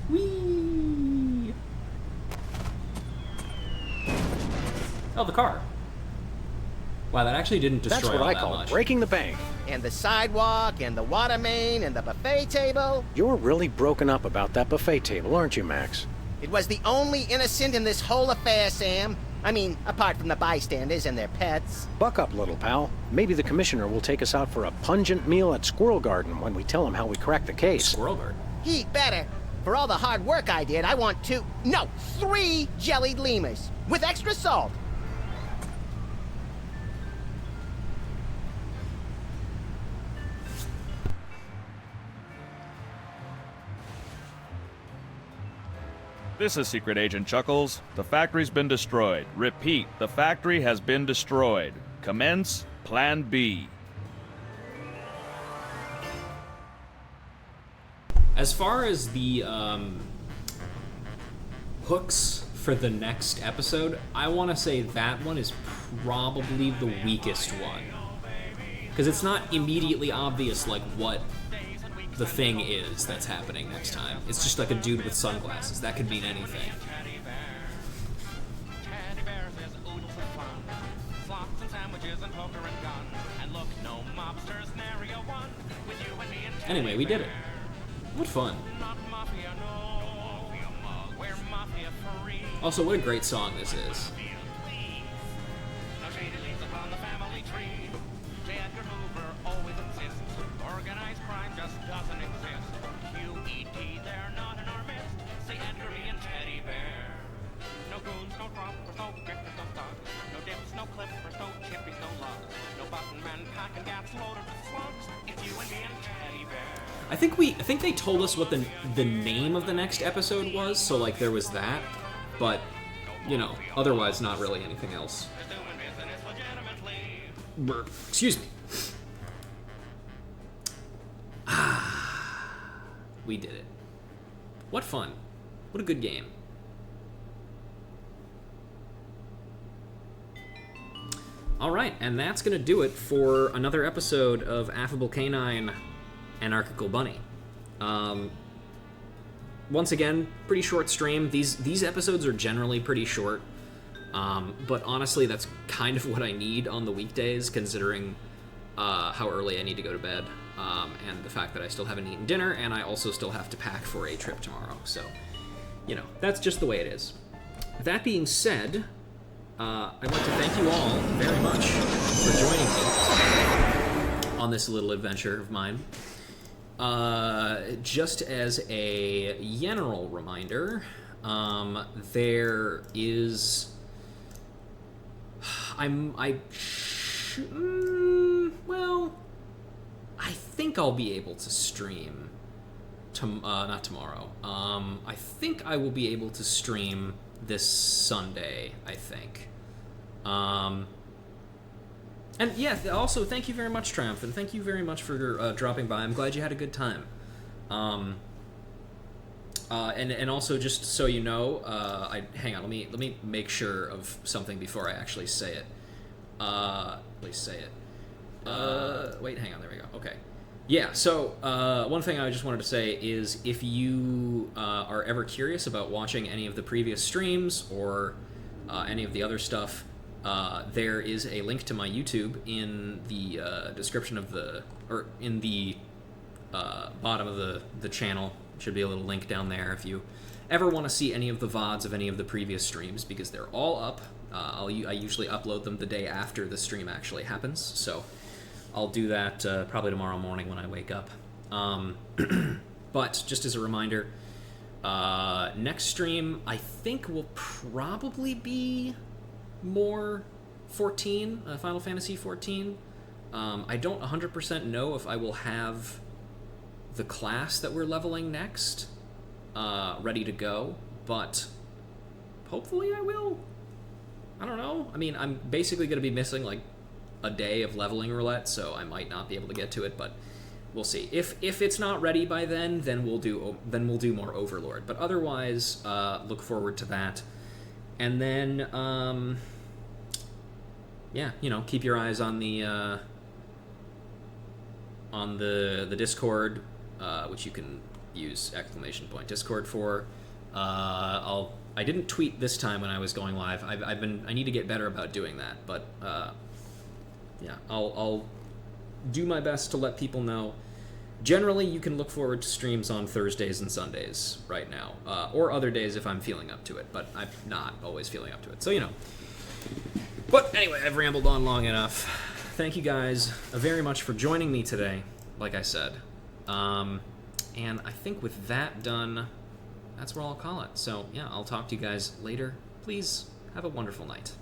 S1: Whee! Oh, the car. Wow, that actually didn't destroy
S5: That's what
S1: all
S5: I
S1: that
S5: call
S1: much.
S5: breaking the bank.
S8: And the sidewalk, and the water main, and the buffet table.
S5: You're really broken up about that buffet table, aren't you, Max?
S8: It was the only innocent in this whole affair, Sam. I mean, apart from the bystanders and their pets.
S5: Buck up, little pal. Maybe the commissioner will take us out for a pungent meal at Squirrel Garden when we tell him how we cracked the case.
S1: Squirrel Garden?
S8: He'd better. For all the hard work I did, I want 3 jellied lemurs. With extra salt.
S14: This is Secret Agent Chuckles. The factory's been destroyed. Repeat, the factory has been destroyed. Commence Plan B.
S1: As far as the hooks for the next episode, I want to say that one is probably the weakest one. Because it's not immediately obvious, like, what the thing is that's happening next time. It's just like a dude with sunglasses. That could mean anything. Anyway, we did it. What fun. Also, what a great song this is. I think they told us what the name of the next episode was, so like there was that, but you know, otherwise not really anything else. Excuse me. We did it. What fun. What a good game. Alright, and that's going to do it for another episode of Affable Canine, Anarchical Bunny. Once again, pretty short stream. These episodes are generally pretty short, but honestly, that's kind of what I need on the weekdays, considering how early I need to go to bed, and the fact that I still haven't eaten dinner, and I also still have to pack for a trip tomorrow. So, you know, that's just the way it is. That being said, I'd like to thank you all very much for joining me on this little adventure of mine. Just as a general reminder, there is... well, I think I'll be able to stream... not tomorrow. I think I will be able to stream this Sunday, I think. And yeah, also thank you very much, Triumphant. Thank you very much for dropping by. I'm glad you had a good time. And also, just so you know, hang on. Let me make sure of something before I actually say it. Please say it. Wait, hang on. There we go. Okay. Yeah. So one thing I just wanted to say is, if you are ever curious about watching any of the previous streams or any of the other stuff, there is a link to my YouTube in the description of or in the bottom of the channel. Should be a little link down there if you ever want to see any of the VODs of any of the previous streams, because they're all up. I usually upload them the day after the stream actually happens, so I'll do that probably tomorrow morning when I wake up. But just as a reminder, next stream I think will probably be more 14, Final Fantasy 14. I don't 100% know if I will have the class that we're leveling next ready to go, but hopefully I will. I don't know. I mean, I'm basically going to be missing like a day of leveling roulette, so I might not be able to get to it, but we'll see. If it's not ready by then we'll do more Overlord. But otherwise, look forward to that. And then yeah, you know, keep your eyes on the Discord, which you can use !Discord for. I didn't tweet this time when I was going live. I need to get better about doing that, but yeah, I'll do my best to let people know. Generally, you can look forward to streams on Thursdays and Sundays right now, or other days if I'm feeling up to it, but I'm not always feeling up to it, so you know. But anyway, I've rambled on long enough. Thank you guys very much for joining me today, like I said. And I think with that done, that's where I'll call it. So yeah, I'll talk to you guys later. Please have a wonderful night.